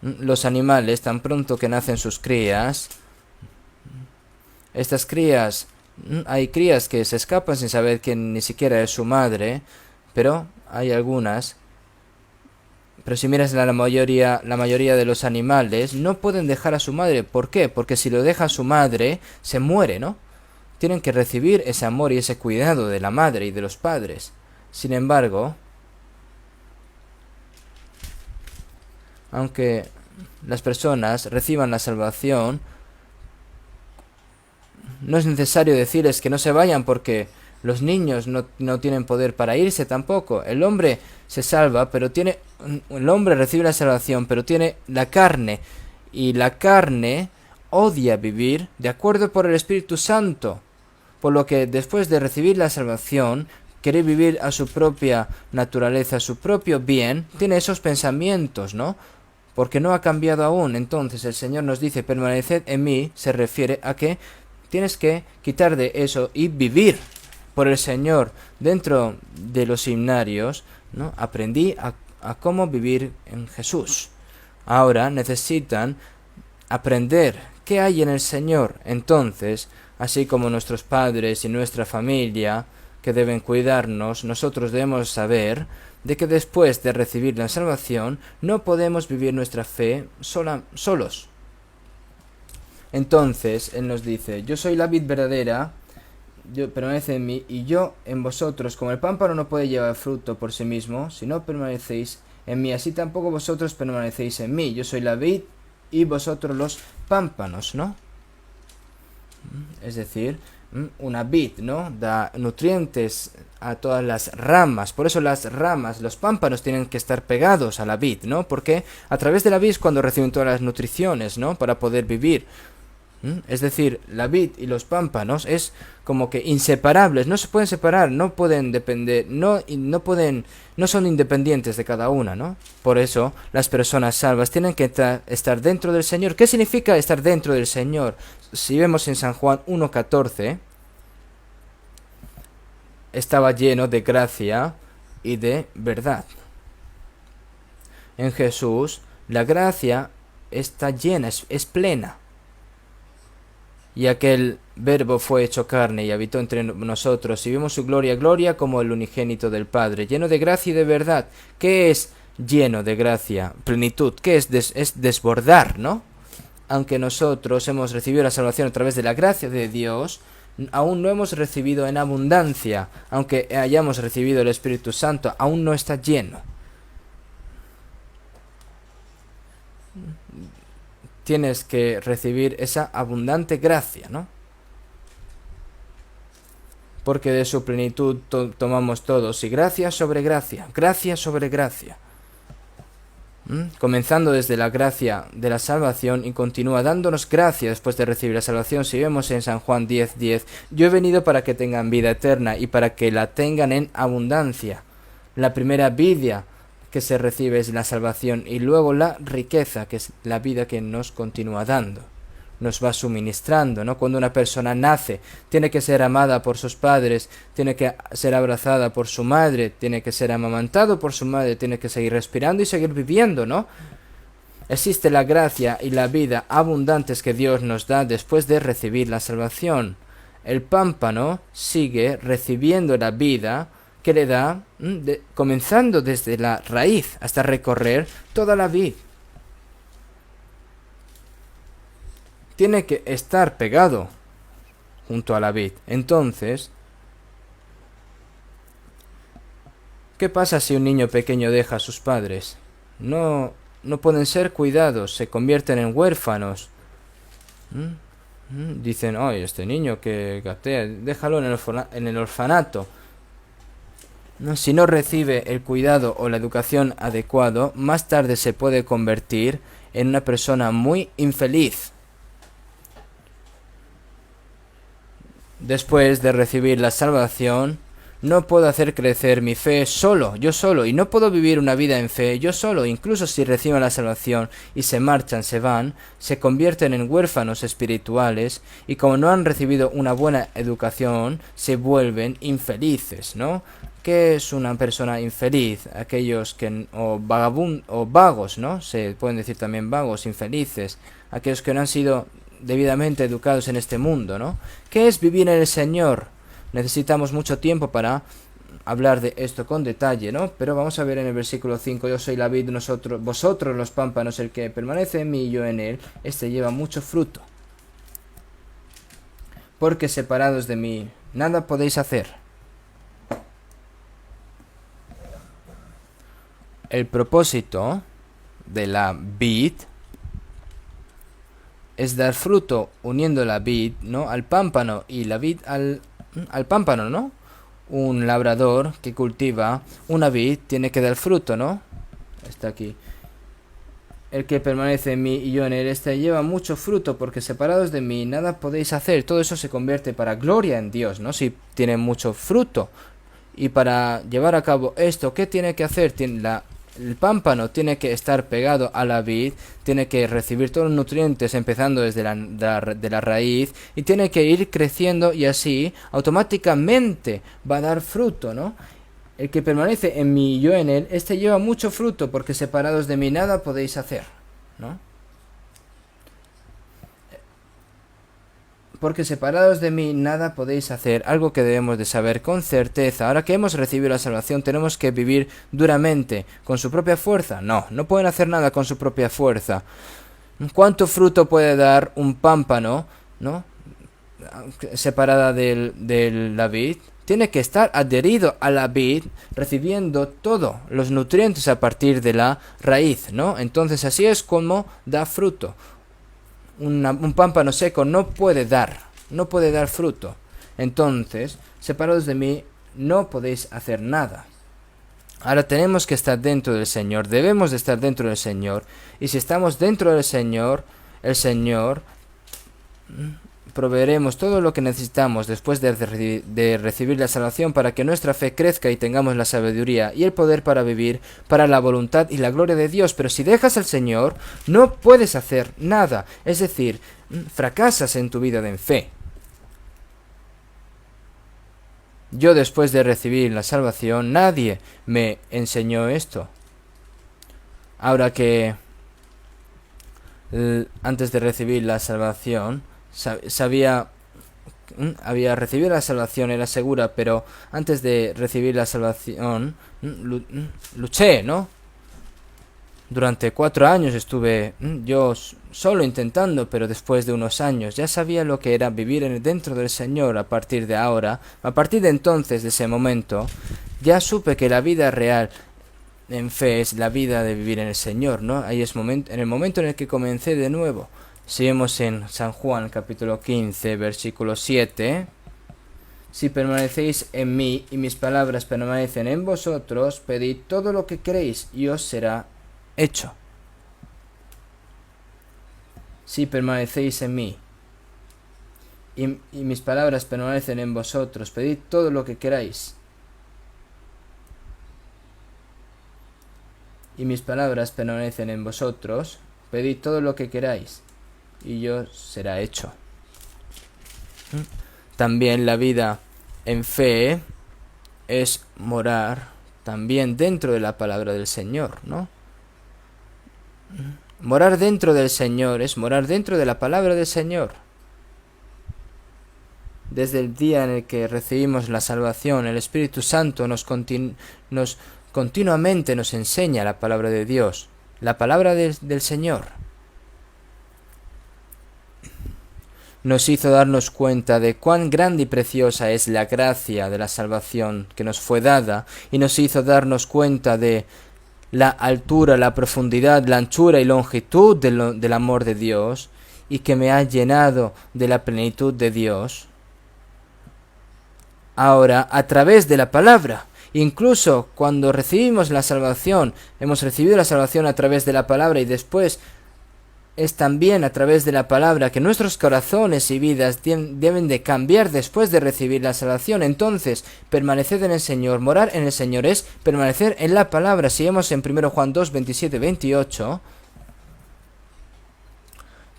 Los animales, tan pronto que nacen sus crías, estas crías, hay crías que se escapan sin saber que ni siquiera es su madre, pero hay algunas. Pero si miras la mayoría de los animales, no pueden dejar a su madre. ¿Por qué? Porque si lo deja a su madre, se muere, ¿no? Tienen que recibir ese amor y ese cuidado de la madre y de los padres. Sin embargo, aunque las personas reciban la salvación, no es necesario decirles que no se vayan, porque los niños no tienen poder para irse tampoco. El hombre se salva, pero el hombre recibe la salvación, pero tiene la carne, y la carne odia vivir de acuerdo por el Espíritu Santo, por lo que después de recibir la salvación, quiere vivir a su propia naturaleza, a su propio bien, tiene esos pensamientos, ¿no? Porque no ha cambiado aún. Entonces el Señor nos dice, permaneced en mí, se refiere a que tienes que quitar de eso y vivir por el Señor. Dentro de los himnarios, ¿no? Aprendí a cómo vivir en Jesús. Ahora necesitan aprender qué hay en el Señor. Entonces, así como nuestros padres y nuestra familia que deben cuidarnos, nosotros debemos saber de que después de recibir la salvación no podemos vivir nuestra fe solos. Entonces Él nos dice, yo soy la vid verdadera, permanece en mí y yo en vosotros. Como el pámpano no puede llevar fruto por sí mismo, si no permanecéis en mí, así tampoco vosotros permanecéis en mí. Yo soy la vid y vosotros los pámpanos, ¿no? Es decir, una vid, ¿no? Da nutrientes a todas las ramas. Por eso las ramas, los pámpanos tienen que estar pegados a la vid, ¿no? Porque a través de la vid es cuando reciben todas las nutriciones, ¿no? Para poder vivir. Es decir, la vid y los pámpanos es como que inseparables, no se pueden separar, no pueden depender, no son independientes de cada una, ¿no? Por eso las personas salvas tienen que estar dentro del Señor. ¿Qué significa estar dentro del Señor? Si vemos en San Juan 1:14, estaba lleno de gracia y de verdad. En Jesús la gracia está llena, es plena. Y aquel verbo fue hecho carne y habitó entre nosotros, y vimos su gloria, gloria como el unigénito del Padre, lleno de gracia y de verdad. ¿Qué es lleno de gracia? Plenitud. ¿Qué es? Es desbordar, ¿no? Aunque nosotros hemos recibido la salvación a través de la gracia de Dios, aún no hemos recibido en abundancia. Aunque hayamos recibido el Espíritu Santo, aún no está lleno. Tienes que recibir esa abundante gracia, ¿no? Porque de su plenitud tomamos todos, y gracia sobre gracia, gracia sobre gracia. Comenzando desde la gracia de la salvación y continúa dándonos gracia después de recibir la salvación. Si vemos en San Juan 10:10, yo he venido para que tengan vida eterna y para que la tengan en abundancia. La primera vida que se recibe es la salvación, y luego la riqueza, que es la vida que nos continúa dando, nos va suministrando, ¿no? Cuando una persona nace, tiene que ser amada por sus padres, tiene que ser abrazada por su madre, tiene que ser amamantado por su madre, tiene que seguir respirando y seguir viviendo, ¿no? Existe la gracia y la vida abundantes que Dios nos da después de recibir la salvación. El pámpano sigue recibiendo la vida que le da, comenzando desde la raíz hasta recorrer toda la vid. Tiene que estar pegado junto a la vid. Entonces, ¿qué pasa si un niño pequeño deja a sus padres? No pueden ser cuidados, se convierten en huérfanos. Dicen, ay, este niño que gatea, déjalo en el orfanato. Si no recibe el cuidado o la educación adecuado, más tarde se puede convertir en una persona muy infeliz. Después de recibir la salvación, no puedo hacer crecer mi fe yo solo, y no puedo vivir una vida en fe yo solo. Incluso si reciben la salvación y se marchan, se van, se convierten en huérfanos espirituales, y como no han recibido una buena educación, se vuelven infelices, ¿no? ¿Qué es una persona infeliz? Aquellos que o vagos, ¿no? Se pueden decir también vagos, infelices, aquellos que no han sido debidamente educados en este mundo, ¿no? ¿Qué es vivir en el Señor? Necesitamos mucho tiempo para hablar de esto con detalle, ¿no? Pero vamos a ver en el versículo 5, yo soy la vid, vosotros los pámpanos, el que permanece en mí y yo en él, este lleva mucho fruto. Porque separados de mí, nada podéis hacer. El propósito de la vid es dar fruto uniendo la vid, ¿no?, al pámpano, y la vid al pámpano, ¿no? Un labrador que cultiva una vid tiene que dar fruto, ¿no? Está aquí. El que permanece en mí y yo en él, este lleva mucho fruto, porque separados de mí nada podéis hacer. Todo eso se convierte para gloria en Dios, ¿no? Si tiene mucho fruto. Y para llevar a cabo esto, ¿qué tiene que hacer? El pámpano tiene que estar pegado a la vid, tiene que recibir todos los nutrientes empezando desde la raíz, y tiene que ir creciendo, y así automáticamente va a dar fruto, ¿no? El que permanece en mí y yo en él, este lleva mucho fruto, porque separados de mí nada podéis hacer, ¿no? Porque separados de mí nada podéis hacer, algo que debemos de saber con certeza. Ahora que hemos recibido la salvación, tenemos que vivir duramente, con su propia fuerza. No pueden hacer nada con su propia fuerza. ¿Cuánto fruto puede dar un pámpano, ¿no?, separada de la vid? Tiene que estar adherido a la vid, recibiendo todos los nutrientes a partir de la raíz, ¿no? Entonces así es como da fruto. Un pámpano seco no puede dar fruto. Entonces, separados de mí, no podéis hacer nada. Ahora tenemos que estar dentro del Señor, debemos de estar dentro del Señor, y si estamos dentro del Señor, el Señor proveeremos todo lo que necesitamos después de recibir la salvación para que nuestra fe crezca y tengamos la sabiduría y el poder para vivir para la voluntad y la gloria de Dios. Pero si dejas al Señor, no puedes hacer nada. Es decir, fracasas en tu vida de fe. Yo, después de recibir la salvación, nadie me enseñó esto. Ahora que antes de recibir la salvación había recibido la salvación, era segura, pero antes de recibir la salvación luché, ¿no? Durante 4 años estuve yo solo intentando, pero después de unos años ya sabía lo que era vivir dentro del Señor. A partir de ahora, a partir de entonces, de ese momento, ya supe que la vida real en fe es la vida de vivir en el Señor, ¿no? Ahí es en el momento en el que comencé de nuevo. Si vemos en San Juan capítulo 15, versículo 7, si permanecéis en mí y mis palabras permanecen en vosotros, pedid todo lo que queréis y os será hecho. Si permanecéis en mí y mis palabras permanecen en vosotros, pedid todo lo que queráis. Y mis palabras permanecen en vosotros, pedid todo lo que queráis y os será hecho. También la vida en fe es morar también dentro de la palabra del Señor, ¿no? Morar dentro del Señor es morar dentro de la palabra del Señor. Desde el día en el que recibimos la salvación, el Espíritu Santo continuamente nos enseña la palabra de Dios, la palabra del Señor. Nos hizo darnos cuenta de cuán grande y preciosa es la gracia de la salvación que nos fue dada, y nos hizo darnos cuenta de la altura, la profundidad, la anchura y longitud del amor de Dios, y que me ha llenado de la plenitud de Dios. Ahora, a través de la palabra, incluso cuando recibimos la salvación, hemos recibido la salvación a través de la palabra, y después es también a través de la palabra que nuestros corazones y vidas deben de cambiar después de recibir la salvación. Entonces, permanecer en el Señor, morar en el Señor es permanecer en la palabra. Si vemos en 1 Juan 2, 27, 28,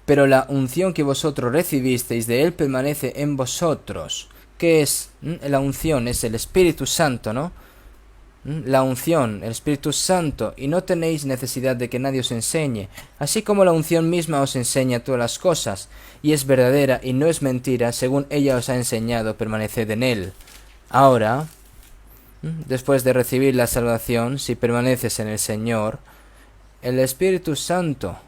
pero la unción que vosotros recibisteis de Él permanece en vosotros. ¿Qué es la unción? Es el Espíritu Santo, ¿no? La unción, el Espíritu Santo, y no tenéis necesidad de que nadie os enseñe, así como la unción misma os enseña todas las cosas, y es verdadera y no es mentira, según ella os ha enseñado, permaneced en Él. Ahora, después de recibir la salvación, si permaneces en el Señor, el Espíritu Santo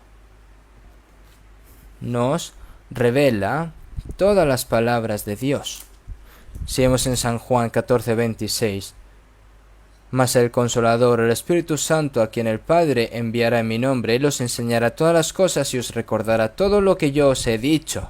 nos revela todas las palabras de Dios. Si vemos en San Juan 14, 26, mas el Consolador, el Espíritu Santo, a quien el Padre enviará en mi nombre, Él os enseñará todas las cosas y os recordará todo lo que yo os he dicho.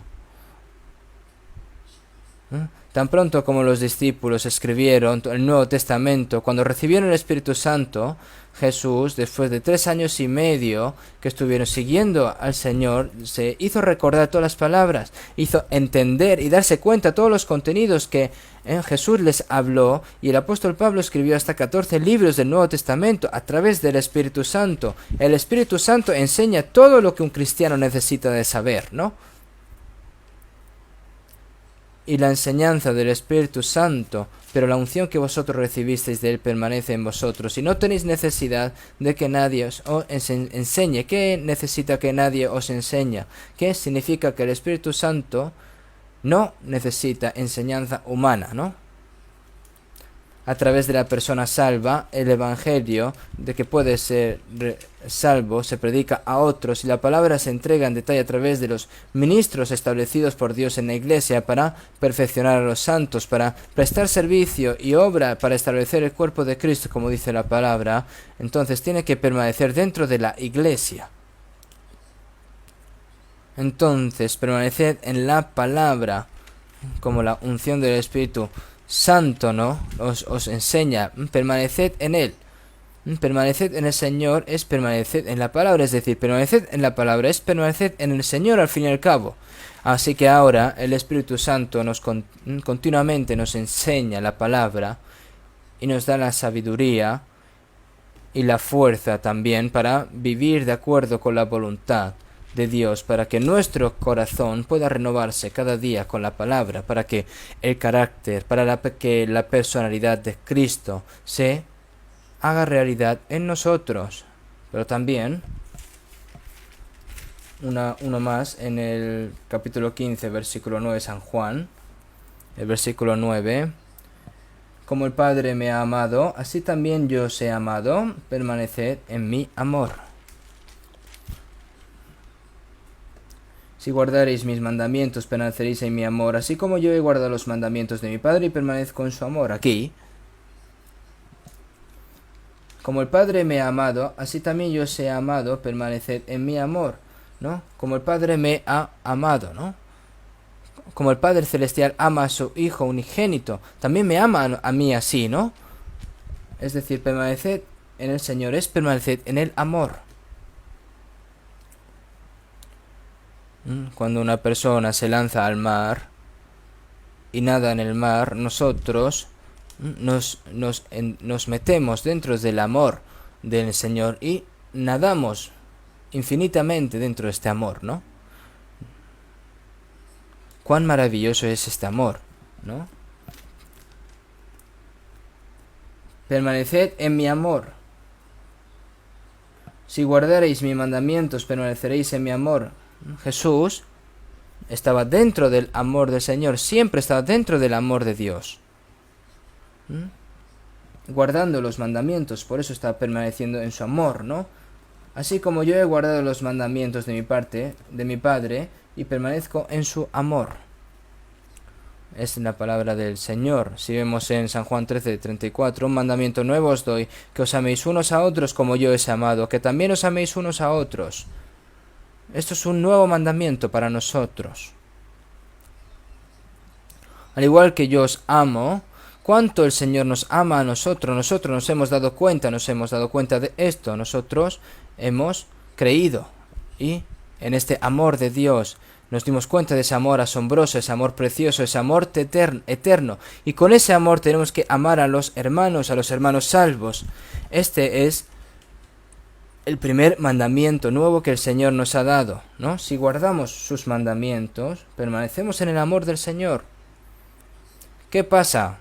Tan pronto como los discípulos escribieron el Nuevo Testamento, cuando recibieron el Espíritu Santo, Jesús, después de 3 años y medio que estuvieron siguiendo al Señor, se hizo recordar todas las palabras, hizo entender y darse cuenta de todos los contenidos que Jesús les habló, y el apóstol Pablo escribió hasta 14 libros del Nuevo Testamento a través del Espíritu Santo. El Espíritu Santo enseña todo lo que un cristiano necesita de saber, ¿no? Y la enseñanza del Espíritu Santo, pero la unción que vosotros recibisteis de Él permanece en vosotros, y no tenéis necesidad de que nadie os enseñe. ¿Qué necesita que nadie os enseñe? ¿Qué significa? Que el Espíritu Santo no necesita enseñanza humana, ¿no? A través de la persona salva, el Evangelio de que puede ser salvo se predica a otros, y la palabra se entrega en detalle a través de los ministros establecidos por Dios en la Iglesia para perfeccionar a los santos, para prestar servicio y obra para establecer el cuerpo de Cristo, como dice la palabra. Entonces tiene que permanecer dentro de la Iglesia. Entonces, permaneced en la palabra, como la unción del Espíritu Santo, ¿no? Os enseña, permaneced en Él. Permaneced en el Señor es permaneced en la palabra, es decir, permaneced en la palabra es permaneced en el Señor al fin y al cabo. Así que ahora el Espíritu Santo continuamente nos enseña la palabra y nos da la sabiduría y la fuerza también para vivir de acuerdo con la voluntad de Dios, para que nuestro corazón pueda renovarse cada día con la palabra, para que el carácter, que la personalidad de Cristo se haga realidad en nosotros. Pero también uno más en el capítulo 15, versículo 9, San Juan, el versículo 9: como el Padre me ha amado, así también yo os he amado, permaneced en mi amor. Si guardareis mis mandamientos, permaneceréis en mi amor, así como yo he guardado los mandamientos de mi Padre y permanezco en su amor. Aquí, como el Padre me ha amado, así también yo os he amado, permaneced en mi amor, ¿no? Como el Padre me ha amado, ¿no? Como el Padre Celestial ama a su Hijo unigénito, también me ama a mí así, ¿no? Es decir, permaneced en el Señor es permaneced en el amor. Cuando una persona se lanza al mar y nada en el mar, nosotros nos metemos dentro del amor del Señor y nadamos infinitamente dentro de este amor, ¿no? Cuán maravilloso es este amor, ¿no? Permaneced en mi amor. Si guardareis mis mandamientos, permaneceréis en mi amor. Jesús estaba dentro del amor del Señor, siempre estaba dentro del amor de Dios, guardando los mandamientos, por eso está permaneciendo en su amor, ¿no? Así como yo he guardado los mandamientos de mi Padre, y permanezco en su amor. Es la palabra del Señor. Si vemos en San Juan 13:34, un mandamiento nuevo os doy, que os améis unos a otros como yo os he amado, que también os améis unos a otros. Esto es un nuevo mandamiento para nosotros. Al igual que yo os amo, cuánto el Señor nos ama a nosotros. Nosotros nos hemos dado cuenta de esto. Nosotros hemos creído y en este amor de Dios nos dimos cuenta de ese amor asombroso, ese amor precioso, ese amor eterno. Y con ese amor tenemos que amar a los hermanos salvos. Este es el primer mandamiento nuevo que el Señor nos ha dado, ¿no? Si guardamos sus mandamientos, permanecemos en el amor del Señor. ¿Qué pasa?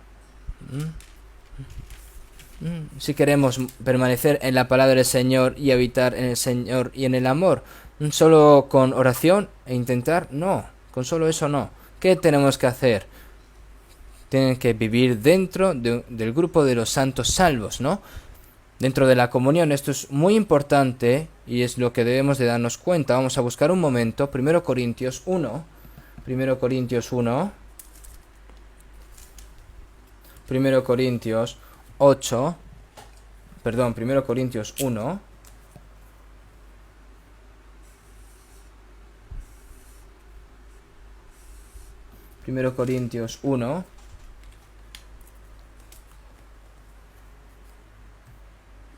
Si queremos permanecer en la palabra del Señor y habitar en el Señor y en el amor, ¿solo con oración e intentar? No, con solo eso no. ¿Qué tenemos que hacer? Tienen que vivir dentro del grupo de los santos salvos, ¿no? Dentro de la comunión. Esto es muy importante y es lo que debemos de darnos cuenta. Vamos a buscar un momento. 1 Corintios 1. 1 Corintios 8. Perdón, 1 Corintios 1. Primero Corintios 1.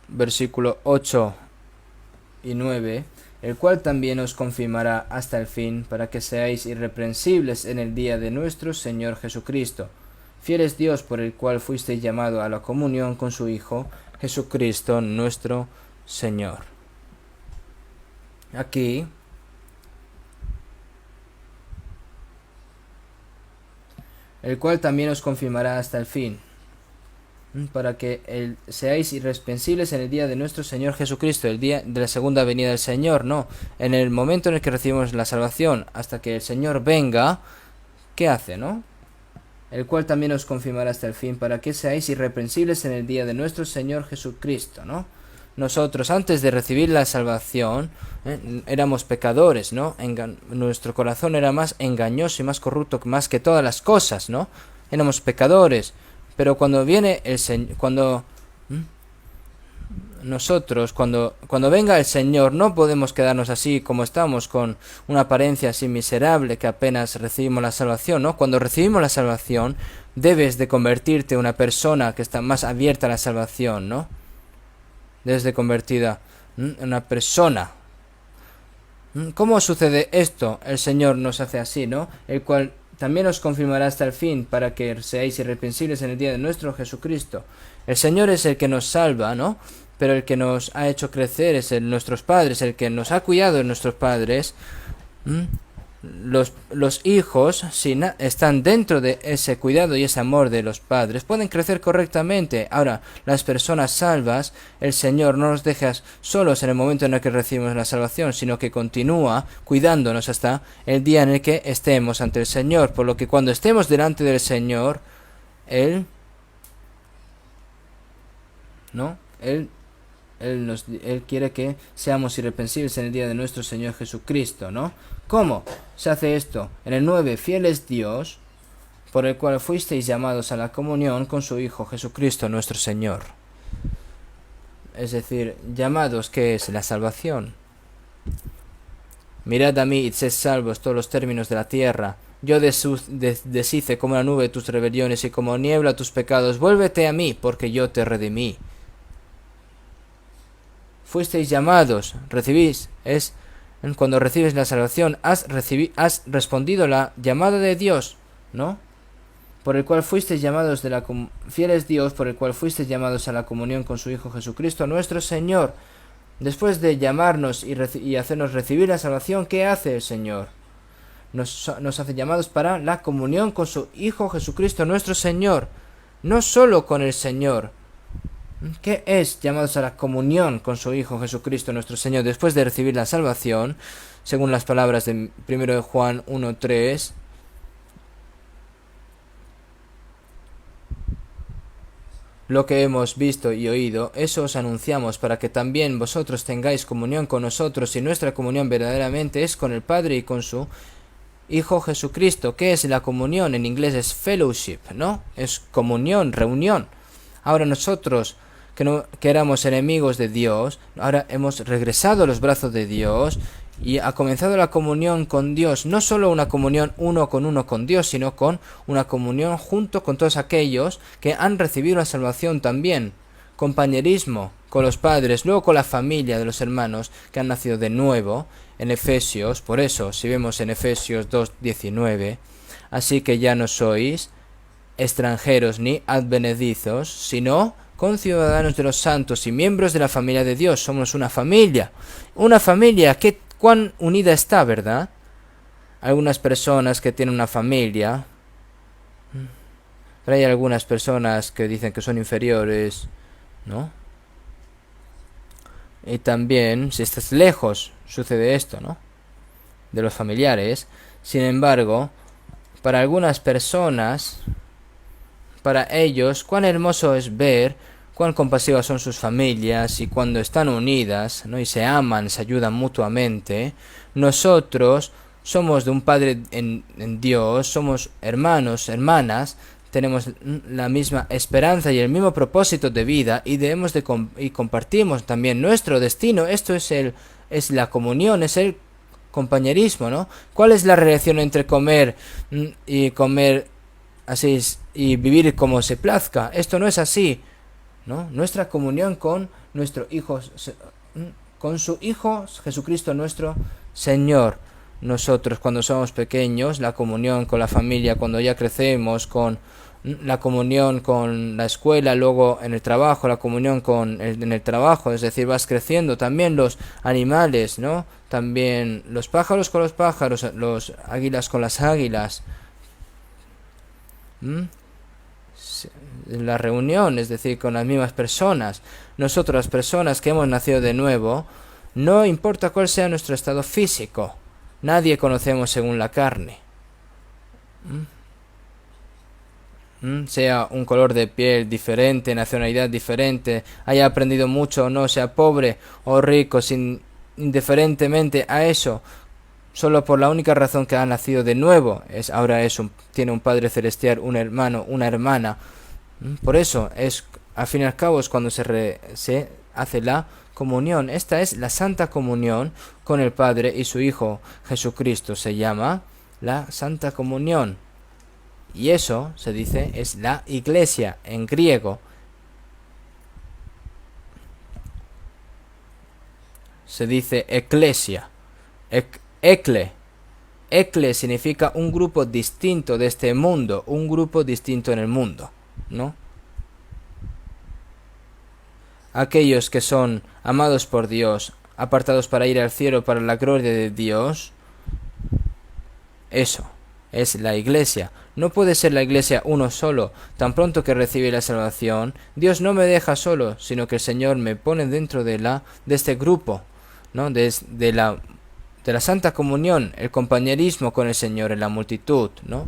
Versículo 8 y 9, el cual también os confirmará hasta el fin, para que seáis irreprensibles en el día de nuestro Señor Jesucristo. Fiel es Dios, por el cual fuisteis llamado a la comunión con su Hijo, Jesucristo nuestro Señor. Aquí el cual también os confirmará hasta el fin, para que seáis irreprensibles en el día de nuestro Señor Jesucristo, el día de la segunda venida del Señor, no, en el momento en el que recibimos la salvación, hasta que el Señor venga, ¿qué hace, no? El cual también os confirmará hasta el fin, para que seáis irreprensibles en el día de nuestro Señor Jesucristo, ¿no? Nosotros, antes de recibir la salvación, éramos pecadores, ¿no? Nuestro corazón era más engañoso y más corrupto más que todas las cosas, ¿no? Éramos pecadores. Pero cuando viene el Señor, cuando venga el Señor, no podemos quedarnos así como estamos, con una apariencia así miserable que apenas recibimos la salvación, ¿no? Cuando recibimos la salvación, debes de convertirte en una persona que está más abierta a la salvación, ¿no? desde convertida en una persona. ¿Cómo sucede esto? El Señor nos hace así, ¿no? El cual también os confirmará hasta el fin, para que seáis irreprensibles en el día de nuestro Jesucristo. El Señor es el que nos salva, ¿no? Pero el que nos ha hecho crecer es nuestros padres, el que nos ha cuidado de nuestros padres. Los hijos, si están dentro de ese cuidado y ese amor de los padres, pueden crecer correctamente. Ahora, las personas salvas, el Señor no nos deja solos en el momento en el que recibimos la salvación, sino que continúa cuidándonos hasta el día en el que estemos ante el Señor. Por lo que cuando estemos delante del Señor, Él quiere que seamos irreprensibles en el día de nuestro Señor Jesucristo, ¿no? ¿Cómo se hace esto? En el 9, fiel es Dios, por el cual fuisteis llamados a la comunión con su Hijo Jesucristo nuestro Señor. Es decir, llamados, ¿qué es? La salvación. Mirad a mí y sed salvos todos los términos de la tierra. Yo deshice como la nube tus rebeliones y como niebla tus pecados. Vuélvete a mí, porque yo te redimí. Fuisteis llamados, recibís, cuando recibes la salvación, has respondido la llamada de Dios, ¿no? Por el cual fuisteis llamados fiel es Dios, por el cual fuisteis llamados a la comunión con su Hijo Jesucristo, nuestro Señor. Después de llamarnos y hacernos recibir la salvación, ¿qué hace el Señor? Nos hace llamados para la comunión con su Hijo Jesucristo, nuestro Señor. No solo con el Señor. ¿Qué es llamados a la comunión con su Hijo Jesucristo nuestro Señor después de recibir la salvación? Según las palabras de 1 Juan 1:3, lo que hemos visto y oído, eso os anunciamos, para que también vosotros tengáis comunión con nosotros, y nuestra comunión verdaderamente es con el Padre y con su Hijo Jesucristo. ¿Qué es la comunión? En inglés es fellowship, ¿no? Es comunión, reunión. Ahora nosotros, que éramos enemigos de Dios, ahora hemos regresado a los brazos de Dios y ha comenzado la comunión con Dios. No solo una comunión uno con Dios, sino con una comunión junto con todos aquellos que han recibido la salvación también. Compañerismo con los padres, luego con la familia de los hermanos que han nacido de nuevo. En Efesios, por eso, si vemos en Efesios 2:19, así que ya no sois extranjeros ni advenedizos, sino conciudadanos de los santos y miembros de la familia de Dios. Somos una familia que cuán unida está, ¿verdad? Algunas personas que tienen una familia, pero hay algunas personas que dicen que son inferiores, ¿no? Y también, si estás lejos, sucede esto, ¿no? De los familiares. Sin embargo, para algunas personas, para ellos, cuán hermoso es ver cuán compasivas son sus familias y cuando están unidas, ¿no? Y se aman, se ayudan mutuamente. Nosotros somos de un Padre en Dios, somos hermanos, hermanas, tenemos la misma esperanza y el mismo propósito de vida y y compartimos también nuestro destino. Esto es la comunión, es el compañerismo, ¿no? ¿Cuál es la relación entre comer así y vivir como se plazca? Esto no es así, ¿no? Nuestra comunión con nuestro Hijo, con su Hijo Jesucristo nuestro Señor. Nosotros cuando somos pequeños, la comunión con la familia, cuando ya crecemos, con la comunión con la escuela, luego en el trabajo, la comunión en el trabajo, es decir, vas creciendo. También los animales, ¿no? También los pájaros con los pájaros, los águilas con las águilas. La reunión, es decir, con las mismas personas. Nosotros, las personas que hemos nacido de nuevo, no importa cuál sea nuestro estado físico, nadie conocemos según la carne. Sea un color de piel diferente, nacionalidad diferente, haya aprendido mucho o no, sea pobre o rico, indiferentemente a eso, solo por la única razón que ha nacido de nuevo, tiene un Padre Celestial, un hermano, una hermana. Por eso al fin y al cabo es cuando se hace la comunión. Esta es la Santa Comunión con el Padre y su Hijo Jesucristo. Se llama la Santa Comunión. Y eso, se dice, es la Iglesia en griego. se dice eclesia. Ecle. Ecle significa un grupo distinto de este mundo, un grupo distinto en el mundo, ¿no? Aquellos que son amados por Dios, apartados para ir al cielo para la gloria de Dios, eso es la iglesia. No puede ser la iglesia uno solo. Tan pronto que recibe la salvación, Dios no me deja solo, sino que el Señor me pone dentro de este grupo, ¿no? De la Santa Comunión, el compañerismo con el Señor en la multitud, ¿no?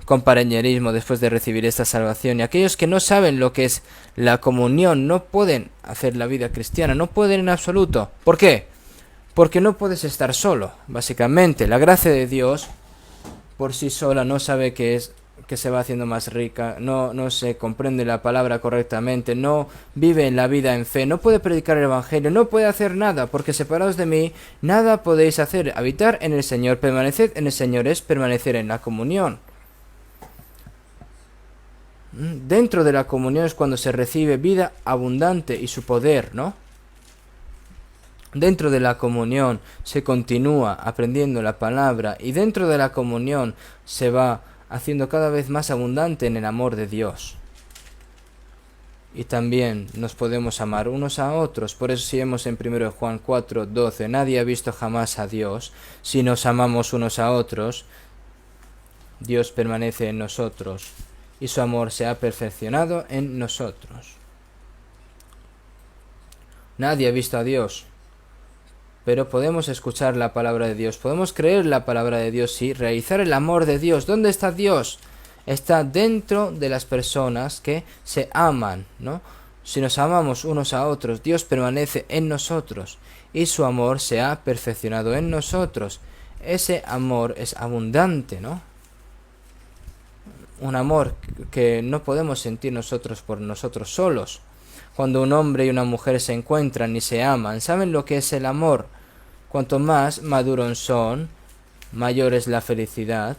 Compañerismo después de recibir esta salvación. Y aquellos que no saben lo que es la comunión no pueden hacer la vida cristiana, no pueden en absoluto. ¿Por qué? Porque no puedes estar solo, básicamente. La gracia de Dios por sí sola no sabe que se va haciendo más rica, no se comprende la palabra correctamente, no vive en la vida en fe, no puede predicar el evangelio, no puede hacer nada, porque separados de mí, nada podéis hacer. Habitar en el Señor, permaneced en el Señor es permanecer en la comunión. Dentro de la comunión es cuando se recibe vida abundante y su poder, ¿no? Dentro de la comunión se continúa aprendiendo la palabra y dentro de la comunión se va haciendo cada vez más abundante en el amor de Dios. Y también nos podemos amar unos a otros. Por eso si vemos en 1 Juan 4:12, nadie ha visto jamás a Dios. Si nos amamos unos a otros, Dios permanece en nosotros y su amor se ha perfeccionado en nosotros. Nadie ha visto a Dios. Pero podemos escuchar la palabra de Dios, podemos creer la palabra de Dios y realizar el amor de Dios. ¿Dónde está Dios? Está dentro de las personas que se aman, ¿no? Si nos amamos unos a otros, Dios permanece en nosotros y su amor se ha perfeccionado en nosotros. Ese amor es abundante, ¿no? Un amor que no podemos sentir nosotros por nosotros solos. Cuando un hombre y una mujer se encuentran y se aman, saben lo que es el amor. Cuanto más maduros son, mayor es la felicidad.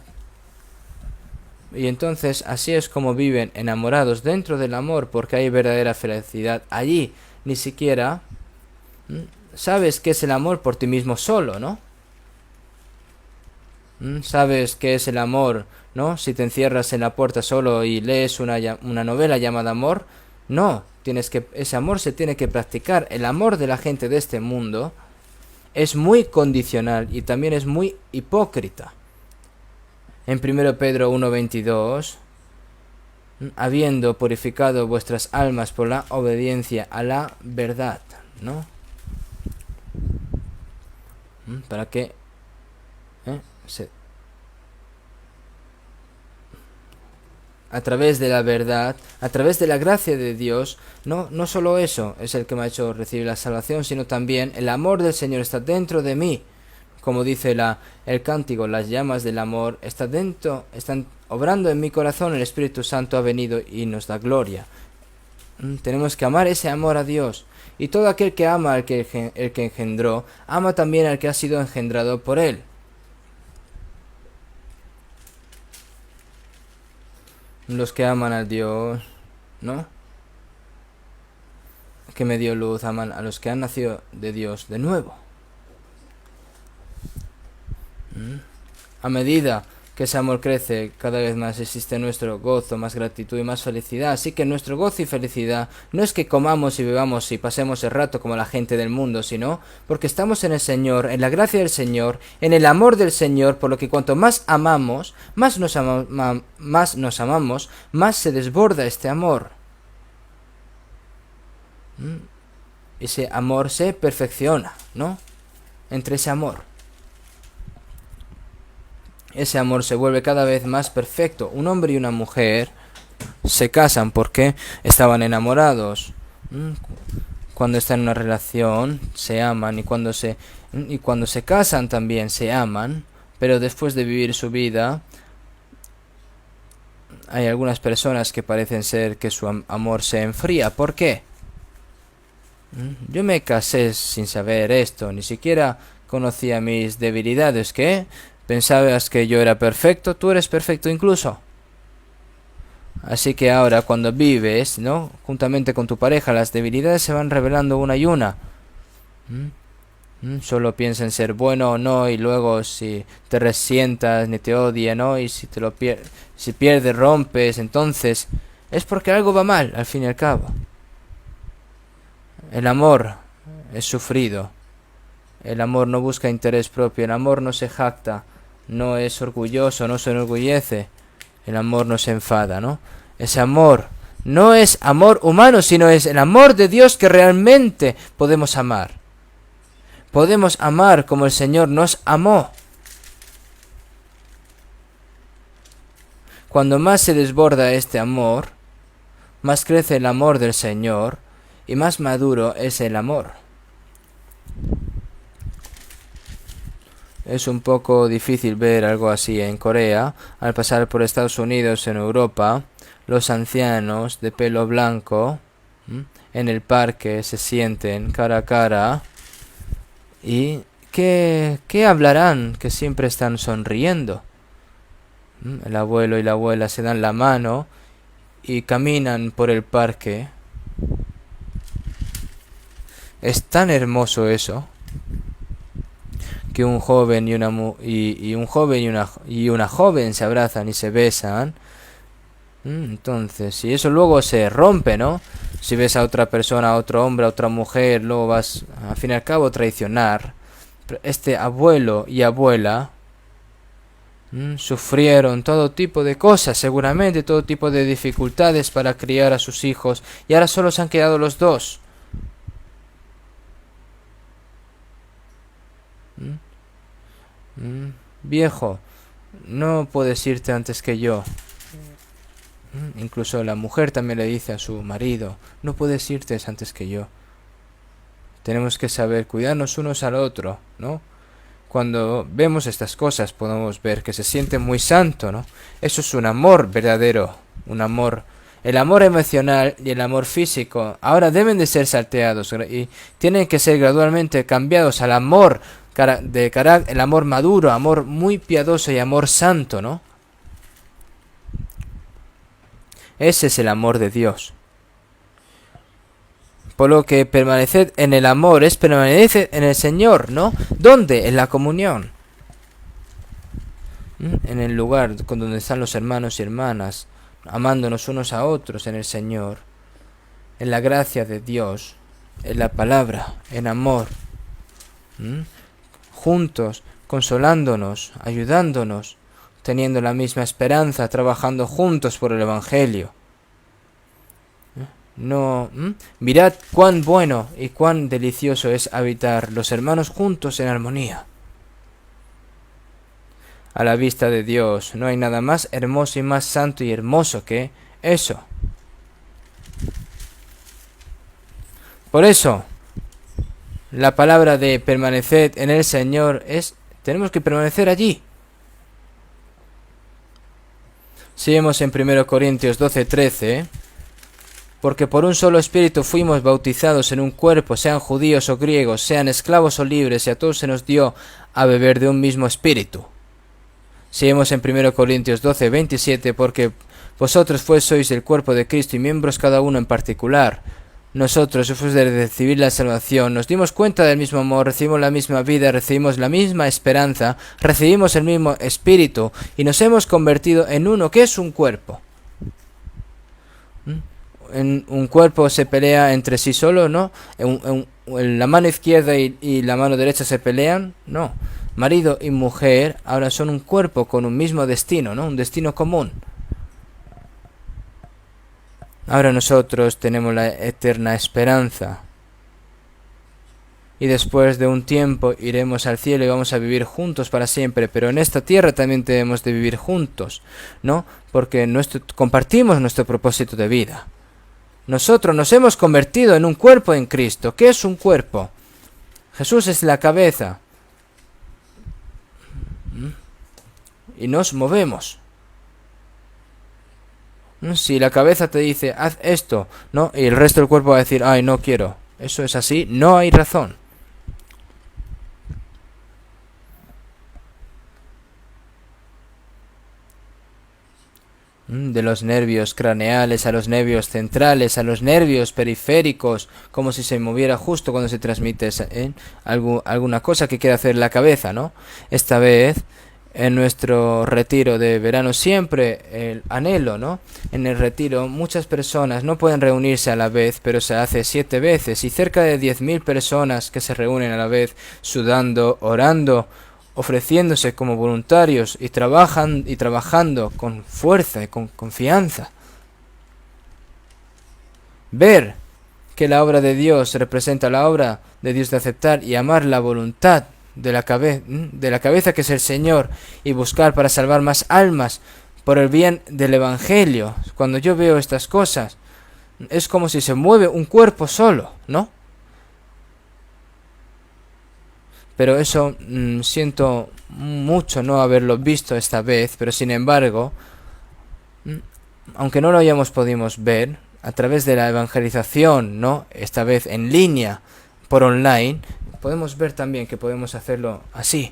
Y entonces así es como viven enamorados dentro del amor, porque hay verdadera felicidad allí. Ni siquiera sabes qué es el amor por ti mismo solo, ¿no? ¿Sabes qué es el amor, no? Si te encierras en la puerta solo y lees una novela llamada Amor, no. Ese amor se tiene que practicar. El amor de la gente de este mundo es muy condicional y también es muy hipócrita. En 1 Pedro 1:22, habiendo purificado vuestras almas por la obediencia a la verdad, ¿no? Para que a través de la verdad, a través de la gracia de Dios, no solo eso es el que me ha hecho recibir la salvación, sino también el amor del Señor está dentro de mí. Como dice el cántico, las llamas del amor están obrando en mi corazón, el Espíritu Santo ha venido y nos da gloria. Tenemos que amar ese amor a Dios. Y todo aquel que ama al que engendró, ama también al que ha sido engendrado por él. Los que aman a Dios, ¿no? Que me dio luz, aman a los que han nacido de Dios de nuevo. A medida que ese amor crece, cada vez más existe nuestro gozo, más gratitud y más felicidad. Así que nuestro gozo y felicidad no es que comamos y bebamos y pasemos el rato como la gente del mundo, sino porque estamos en el Señor, en la gracia del Señor, en el amor del Señor, por lo que cuanto más amamos, más nos amamos, más se desborda este amor. Ese amor se perfecciona, ¿no? Entre ese amor. Ese amor se vuelve cada vez más perfecto. Un hombre y una mujer se casan porque estaban enamorados. Cuando están en una relación se aman y cuando se casan también se aman, pero después de vivir su vida hay algunas personas que parecen ser que su amor se enfría. ¿Por qué? Yo me casé sin saber esto, ni siquiera conocía mis debilidades. ¿Qué? ¿Pensabas que yo era perfecto? Tú eres perfecto incluso. Así que ahora cuando vives, ¿no?, juntamente con tu pareja, las debilidades se van revelando una y una. Solo piensa en ser bueno o no, y luego si te resientas ni te odia, ¿no? Y si si pierdes, rompes, entonces es porque algo va mal, al fin y al cabo. El amor es sufrido. El amor no busca interés propio. El amor no se jacta. No es orgulloso, no se enorgullece. El amor no se enfada, ¿no? Ese amor no es amor humano, sino es el amor de Dios que realmente podemos amar. Podemos amar como el Señor nos amó. Cuando más se desborda este amor, más crece el amor del Señor y más maduro es el amor. Es un poco difícil ver algo así en Corea. Al pasar por Estados Unidos, en Europa, los ancianos de pelo blanco en el parque se sienten cara a cara y ¿qué hablarán? Que siempre están sonriendo. El abuelo y la abuela se dan la mano y caminan por el parque. Es tan hermoso eso, que un joven y una joven se abrazan y se besan. Entonces, si eso luego se rompe, ¿no? Si ves a otra persona, a otro hombre, a otra mujer, luego vas, al fin y al cabo, a traicionar. Pero este abuelo y abuela sufrieron todo tipo de cosas, seguramente todo tipo de dificultades para criar a sus hijos, y ahora solo se han quedado los dos. Viejo, no puedes irte antes que yo. Incluso la mujer también le dice a su marido, no puedes irte antes que yo. Tenemos que saber cuidarnos unos al otro, ¿no? Cuando vemos estas cosas podemos ver que se siente muy santo, ¿no? Eso es un amor verdadero, un amor. El amor emocional y el amor físico ahora deben de ser salteados y tienen que ser gradualmente cambiados al amor el amor maduro, amor muy piadoso y amor santo, ¿no? Ese es el amor de Dios. Por lo que permaneced en el amor es permanecer en el Señor, ¿no? ¿Dónde? En la comunión. En el lugar con donde están los hermanos y hermanas, amándonos unos a otros en el Señor, en la gracia de Dios, en la palabra, en amor. Juntos, consolándonos, ayudándonos, teniendo la misma esperanza, trabajando juntos por el Evangelio. No, mirad cuán bueno y cuán delicioso es habitar los hermanos juntos en armonía. A la vista de Dios no hay nada más hermoso y más santo y hermoso que eso. Por eso, la palabra de permanecer en el Señor tenemos que permanecer allí. Si vemos en 1 Corintios 12:13, porque por un solo espíritu fuimos bautizados en un cuerpo, sean judíos o griegos, sean esclavos o libres, y a todos se nos dio a beber de un mismo espíritu. Si vemos en 1 Corintios 12:27, porque vosotros sois el cuerpo de Cristo y miembros cada uno en particular. Nosotros, después de recibir la salvación, nos dimos cuenta del mismo amor, recibimos la misma vida, recibimos la misma esperanza, recibimos el mismo espíritu y nos hemos convertido en uno que es un cuerpo. En un cuerpo se pelea entre sí solo, ¿no? La mano izquierda y la mano derecha se pelean, no. Marido y mujer ahora son un cuerpo con un mismo destino, ¿no? Un destino común. Ahora nosotros tenemos la eterna esperanza. Y después de un tiempo iremos al cielo y vamos a vivir juntos para siempre. Pero en esta tierra también debemos de vivir juntos, ¿no? Porque compartimos nuestro propósito de vida. Nosotros nos hemos convertido en un cuerpo en Cristo. ¿Qué es un cuerpo? Jesús es la cabeza. Y nos movemos. Si la cabeza te dice, haz esto, ¿no? Y el resto del cuerpo va a decir, ay, no quiero. Eso es así, no hay razón. de los nervios craneales a los nervios centrales, a los nervios periféricos, como si se moviera justo cuando se transmite alguna cosa que quiere hacer la cabeza, ¿no? Esta vez, en nuestro retiro de verano, siempre el anhelo, ¿no? En el retiro muchas personas no pueden reunirse a la vez, pero se hace 7 veces, y cerca de 10.000 personas que se reúnen a la vez, sudando, orando, ofreciéndose como voluntarios y trabajando con fuerza y con confianza. Ver que la obra de Dios representa la obra de Dios de aceptar y amar la voluntad de la cabeza que es el Señor, y buscar para salvar más almas por el bien del Evangelio. Cuando yo veo estas cosas, es como si se mueve un cuerpo solo, ¿no? Pero eso siento mucho no haberlo visto esta vez, pero sin embargo, aunque no lo hayamos podido ver, a través de la evangelización, ¿no? Esta vez en línea, por online, podemos ver también que podemos hacerlo así.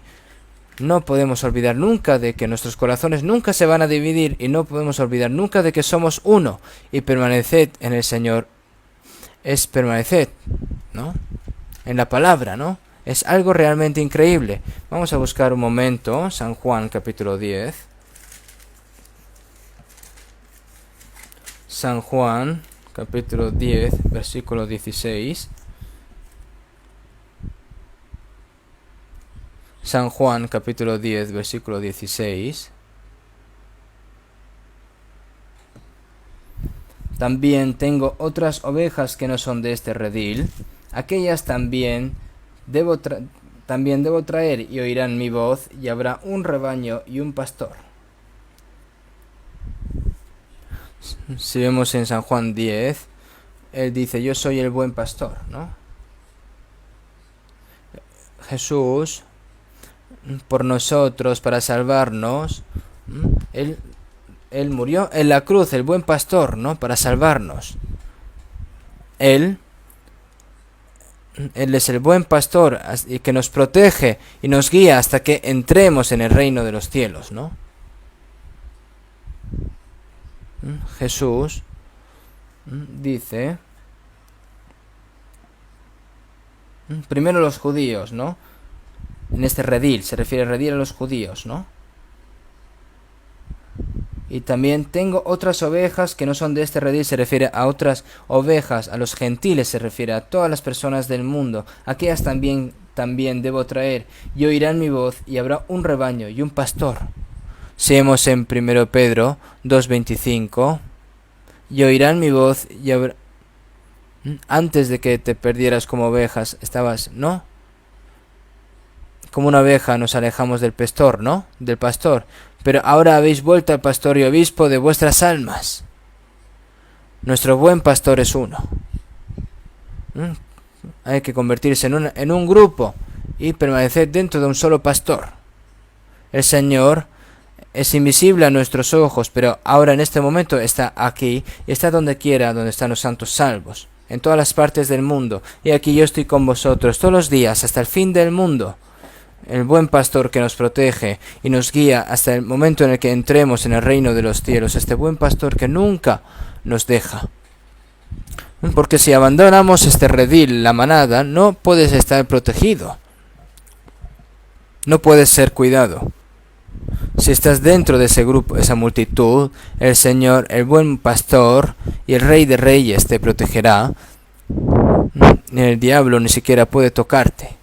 No podemos olvidar nunca de que nuestros corazones nunca se van a dividir, y no podemos olvidar nunca de que somos uno, y permaneced en el Señor es permaneced, ¿no? En la palabra, ¿no? Es algo realmente increíble. Vamos a buscar un momento San Juan capítulo 10. San Juan capítulo 10, versículo 16. San Juan capítulo 10, versículo 16. También tengo otras ovejas que no son de este redil. Aquellas también debo traer, y oirán mi voz, y habrá un rebaño y un pastor. Si vemos en San Juan 10, él dice: yo soy el buen pastor, ¿no? Jesús, por nosotros, para salvarnos, él murió en la cruz, el buen pastor, ¿no? Para salvarnos. Él es el buen pastor, y que nos protege y nos guía hasta que entremos en el reino de los cielos, ¿no? Jesús dice, primero los judíos, ¿no? En este redil, se refiere redil a los judíos, ¿no? Y también tengo otras ovejas que no son de este redil, se refiere a otras ovejas, a los gentiles, se refiere a todas las personas del mundo. Aquellas también debo traer, y oirán mi voz, y habrá un rebaño y un pastor. Si vemos en 1 Pedro 2:25, y oirán mi voz, y habrá... Antes de que te perdieras como ovejas, estabas, ¿no? Como una oveja nos alejamos del pastor, ¿no? Del pastor. Pero ahora habéis vuelto al pastor y obispo de vuestras almas. Nuestro buen pastor es uno. Hay que convertirse en un grupo y permanecer dentro de un solo pastor. El Señor es invisible a nuestros ojos, pero ahora en este momento está aquí, y está donde quiera, donde están los santos salvos, en todas las partes del mundo. Y aquí yo estoy con vosotros todos los días hasta el fin del mundo. El buen pastor que nos protege y nos guía hasta el momento en el que entremos en el reino de los cielos. Este buen pastor que nunca nos deja. Porque si abandonamos este redil, la manada, no puedes estar protegido. No puedes ser cuidado. Si estás dentro de ese grupo, esa multitud, el Señor, el buen pastor y el Rey de Reyes te protegerá. El diablo ni siquiera puede tocarte.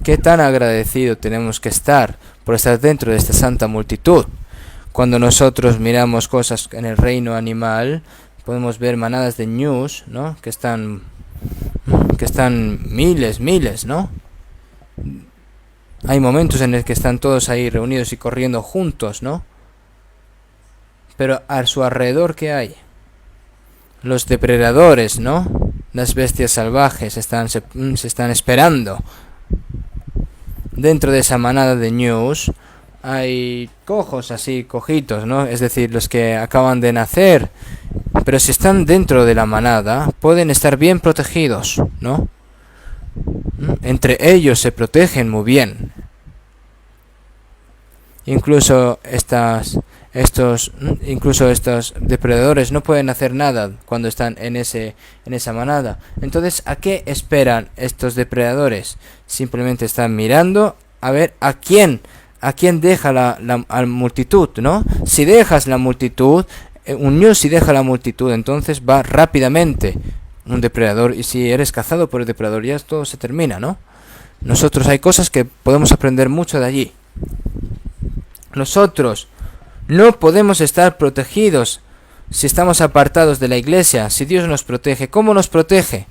Qué tan agradecido tenemos que estar por estar dentro de esta santa multitud. Cuando nosotros miramos cosas en el reino animal, podemos ver manadas de ñus, ¿no? Que están miles, ¿no? Hay momentos en los que están todos ahí reunidos y corriendo juntos, ¿no? Pero a su alrededor, ¿qué hay? Los depredadores, ¿no? Las bestias salvajes se están esperando. Dentro de esa manada de ñus hay cojos así, cojitos, ¿no? Es decir, los que acaban de nacer. Pero si están dentro de la manada, pueden estar bien protegidos, ¿no? Entre ellos se protegen muy bien. Incluso estos depredadores no pueden hacer nada cuando están en esa manada. Entonces, ¿a qué esperan estos depredadores? Simplemente están mirando a ver a quién deja la multitud, ¿no? Si dejas la multitud, si deja la multitud, entonces va rápidamente un depredador, y si eres cazado por el depredador, ya todo se termina, ¿no? Nosotros hay cosas que podemos aprender mucho de allí. Nosotros no podemos estar protegidos si estamos apartados de la iglesia. Si Dios nos protege, ¿cómo nos protege?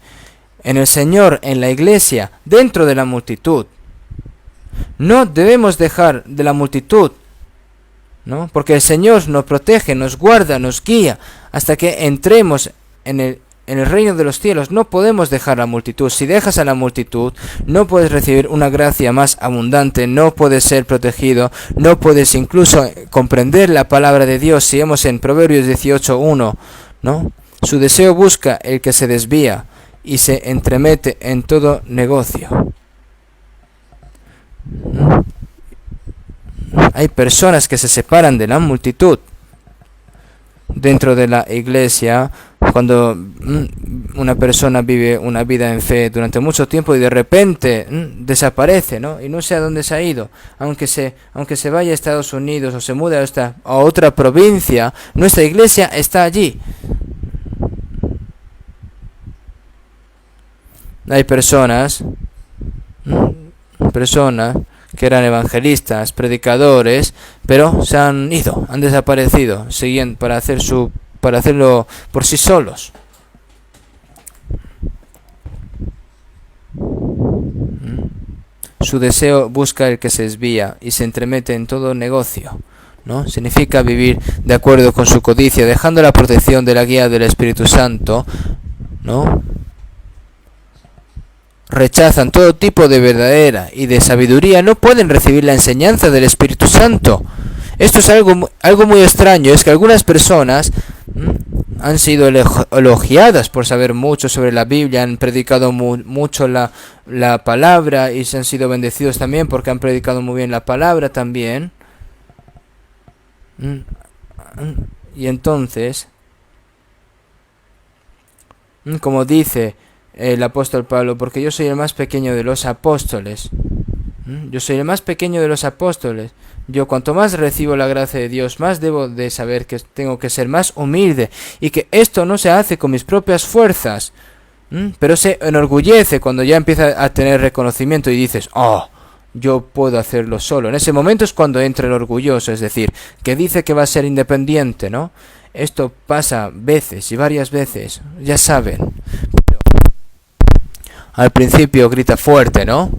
En el Señor, en la iglesia, dentro de la multitud. No debemos dejar de la multitud, ¿no? Porque el Señor nos protege, nos guarda, nos guía hasta que entremos en el reino de los cielos. No podemos dejar la multitud. Si dejas a la multitud, no puedes recibir una gracia más abundante, no puedes ser protegido, no puedes incluso comprender la palabra de Dios. Si vemos en Proverbios 18:1, ¿no? Su deseo busca el que se desvía y se entremete en todo negocio. Hay personas que se separan de la multitud dentro de la iglesia cuando una persona vive una vida en fe durante mucho tiempo y de repente desaparece, ¿no? Y no sé a dónde se ha ido. Aunque se vaya a Estados Unidos o se mude a otra provincia, nuestra iglesia está allí. Hay personas que eran evangelistas, predicadores, pero se han ido, han desaparecido, para hacerlo por sí solos. Su deseo busca el que se desvía y se entremete en todo negocio, ¿no? Significa vivir de acuerdo con su codicia, dejando la protección de la guía del Espíritu Santo, ¿no? Rechazan todo tipo de verdadera y de sabiduría, no pueden recibir la enseñanza del Espíritu Santo. Esto es algo muy extraño, es que algunas personas han sido elogiadas por saber mucho sobre la Biblia, han predicado mucho la palabra y se han sido bendecidos también porque han predicado muy bien la palabra también. Y entonces, como dice el apóstol Pablo, porque yo soy el más pequeño de los apóstoles. Yo soy el más pequeño de los apóstoles. Yo cuanto más recibo la gracia de Dios, más debo de saber que tengo que ser más humilde y que esto no se hace con mis propias fuerzas. Pero se enorgullece cuando ya empieza a tener reconocimiento y dices, oh, yo puedo hacerlo solo. En ese momento es cuando entra el orgulloso, es decir, que dice que va a ser independiente, ¿no? Esto pasa veces y varias veces, ya saben. Al principio grita fuerte, ¿no?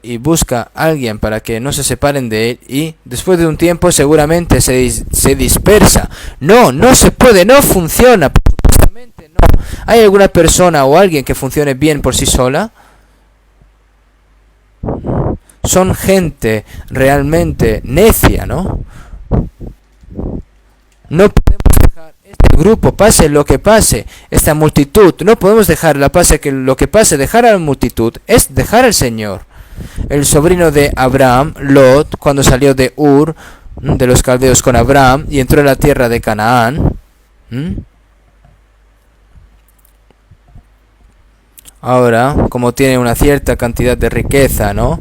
Y busca a alguien para que no se separen de él, y después de un tiempo seguramente se dispersa. No se puede, no funciona, supuestamente no. ¿Hay alguna persona o alguien que funcione bien por sí sola? Son gente realmente necia, ¿no? No podemos dejar este grupo, pase lo que pase, esta multitud, no podemos dejarla, pase que lo que pase, dejar a la multitud es dejar al Señor. El sobrino de Abraham, Lot, cuando salió de Ur, de los caldeos con Abraham, y entró a la tierra de Canaán, ahora, como tiene una cierta cantidad de riqueza, ¿no?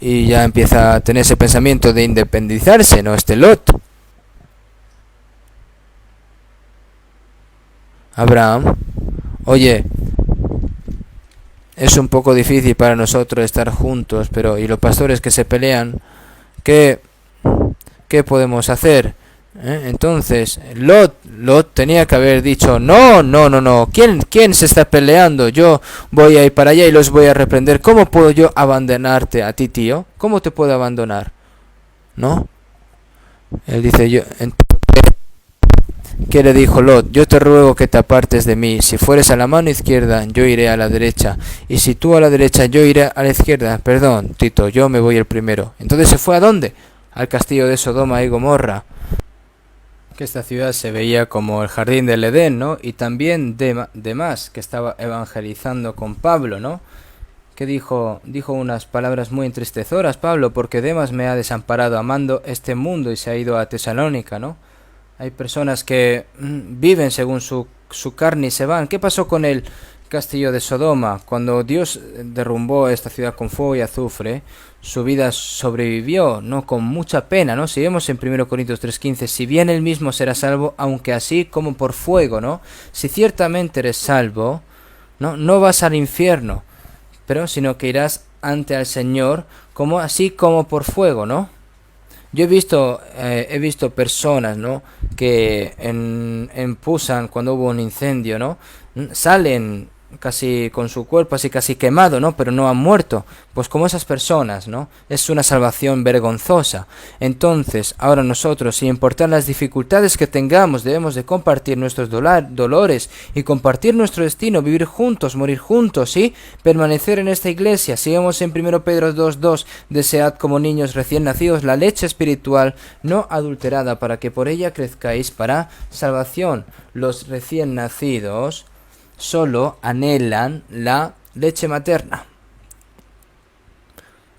Y ya empieza a tener ese pensamiento de independizarse, ¿no? Este Lot. Abraham, oye, es un poco difícil para nosotros estar juntos, pero ¿y los pastores que se pelean? ¿Qué podemos hacer? Entonces, Lot tenía que haber dicho, no, ¿quién se está peleando? Yo voy a ir para allá y los voy a reprender. ¿Cómo puedo yo abandonarte a ti, tío? ¿Cómo te puedo abandonar? ¿No? Él dice, ¿qué le dijo Lot? Yo te ruego que te apartes de mí. Si fueres a la mano izquierda, yo iré a la derecha. Y si tú a la derecha, yo iré a la izquierda. Perdón, Tito, yo me voy el primero. Entonces se fue ¿a dónde? Al castillo de Sodoma y Gomorra. Que esta ciudad se veía como el jardín del Edén, ¿no? Y también Demas, que estaba evangelizando con Pablo, ¿no? que dijo unas palabras muy entristecedoras, Pablo, porque Demas me ha desamparado amando este mundo y se ha ido a Tesalónica, ¿no? Hay personas que viven según su carne y se van. ¿Qué pasó con el castillo de Sodoma? Cuando Dios derrumbó esta ciudad con fuego y azufre, su vida sobrevivió, ¿no? Con mucha pena, ¿no? Si vemos en 1 Corintios 3:15, si bien él mismo será salvo, aunque así como por fuego, ¿no? Si ciertamente eres salvo, no vas al infierno, pero sino que irás ante al Señor como así como por fuego, ¿no? Yo he visto personas, ¿no? Que en Pusan, cuando hubo un incendio, ¿no? Salen casi con su cuerpo así casi quemado, ¿no? Pero no han muerto. Pues como esas personas, ¿no? Es una salvación vergonzosa. Entonces, ahora nosotros, sin importar las dificultades que tengamos, debemos de compartir nuestros dolores y compartir nuestro destino, vivir juntos, morir juntos, ¿sí? Permanecer en esta iglesia. Sigamos en 1 Pedro 2:2, desead como niños recién nacidos la leche espiritual no adulterada para que por ella crezcáis para salvación. Los recién nacidos solo anhelan la leche materna.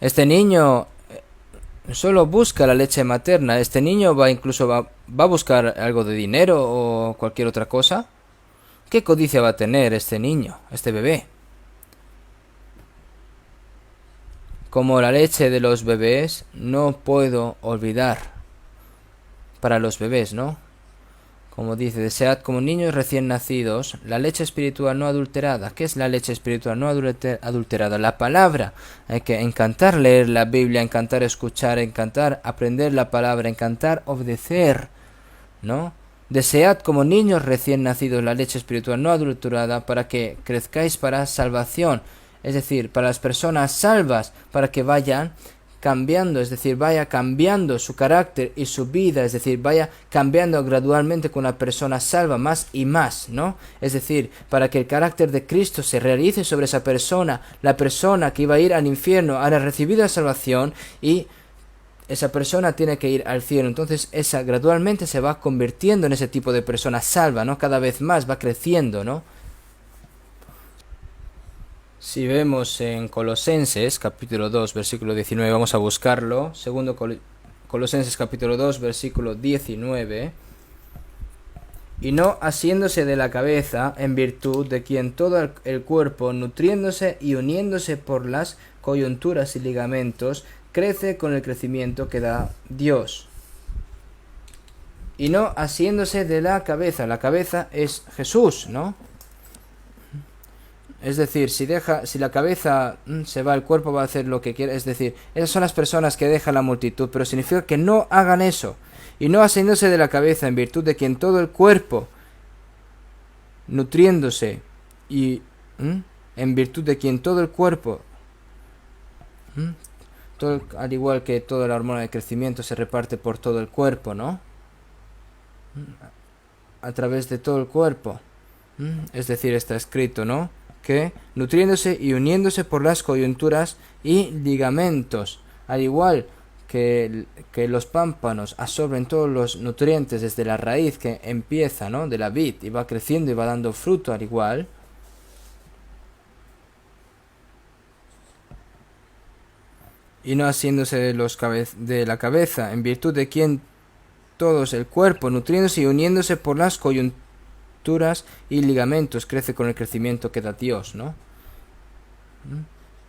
Este niño solo busca la leche materna. Este niño va a buscar algo de dinero o cualquier otra cosa. ¿Qué codicia va a tener este niño, este bebé? Como la leche de los bebés, no puedo olvidar para los bebés, ¿no? Como dice, desead como niños recién nacidos la leche espiritual no adulterada. ¿Qué es la leche espiritual no adulterada? La palabra. Hay que encantar leer la Biblia, encantar escuchar, encantar aprender la palabra, encantar obedecer, ¿no? Desead como niños recién nacidos la leche espiritual no adulterada para que crezcáis para salvación. Es decir, para las personas salvas, para que vayan cambiando, es decir, vaya cambiando su carácter y su vida, es decir, vaya cambiando gradualmente con una persona salva más y más, ¿no? Es decir, para que el carácter de Cristo se realice sobre esa persona, la persona que iba a ir al infierno ha recibido la salvación y esa persona tiene que ir al cielo. Entonces esa gradualmente se va convirtiendo en ese tipo de persona salva, ¿no? Cada vez más va creciendo, ¿no? Si vemos en Colosenses capítulo 2 versículo 19, vamos a buscarlo. Segundo Colosenses capítulo 2 versículo 19. Y no asiéndose de la cabeza, en virtud de quien todo el cuerpo, nutriéndose y uniéndose por las coyunturas y ligamentos, crece con el crecimiento que da Dios. Y no asiéndose de la cabeza es Jesús, ¿no? Es decir, si la cabeza se va, el cuerpo va a hacer lo que quiere. Es decir, esas son las personas que dejan la multitud, pero significa que no hagan eso. Y no asiéndose de la cabeza, en virtud de quien todo el cuerpo, nutriéndose, y en virtud de quien todo el cuerpo, al igual que toda la hormona de crecimiento se reparte por todo el cuerpo, ¿no? A través de todo el cuerpo. Es decir, está escrito, ¿no? Que nutriéndose y uniéndose por las coyunturas y ligamentos, al igual que los pámpanos absorben todos los nutrientes desde la raíz que empieza, ¿no? De la vid y va creciendo y va dando fruto al igual. Y no haciéndose de la cabeza, en virtud de quien todos el cuerpo, nutriéndose y uniéndose por las coyunturas y ligamentos, crece con el crecimiento que da Dios, ¿no?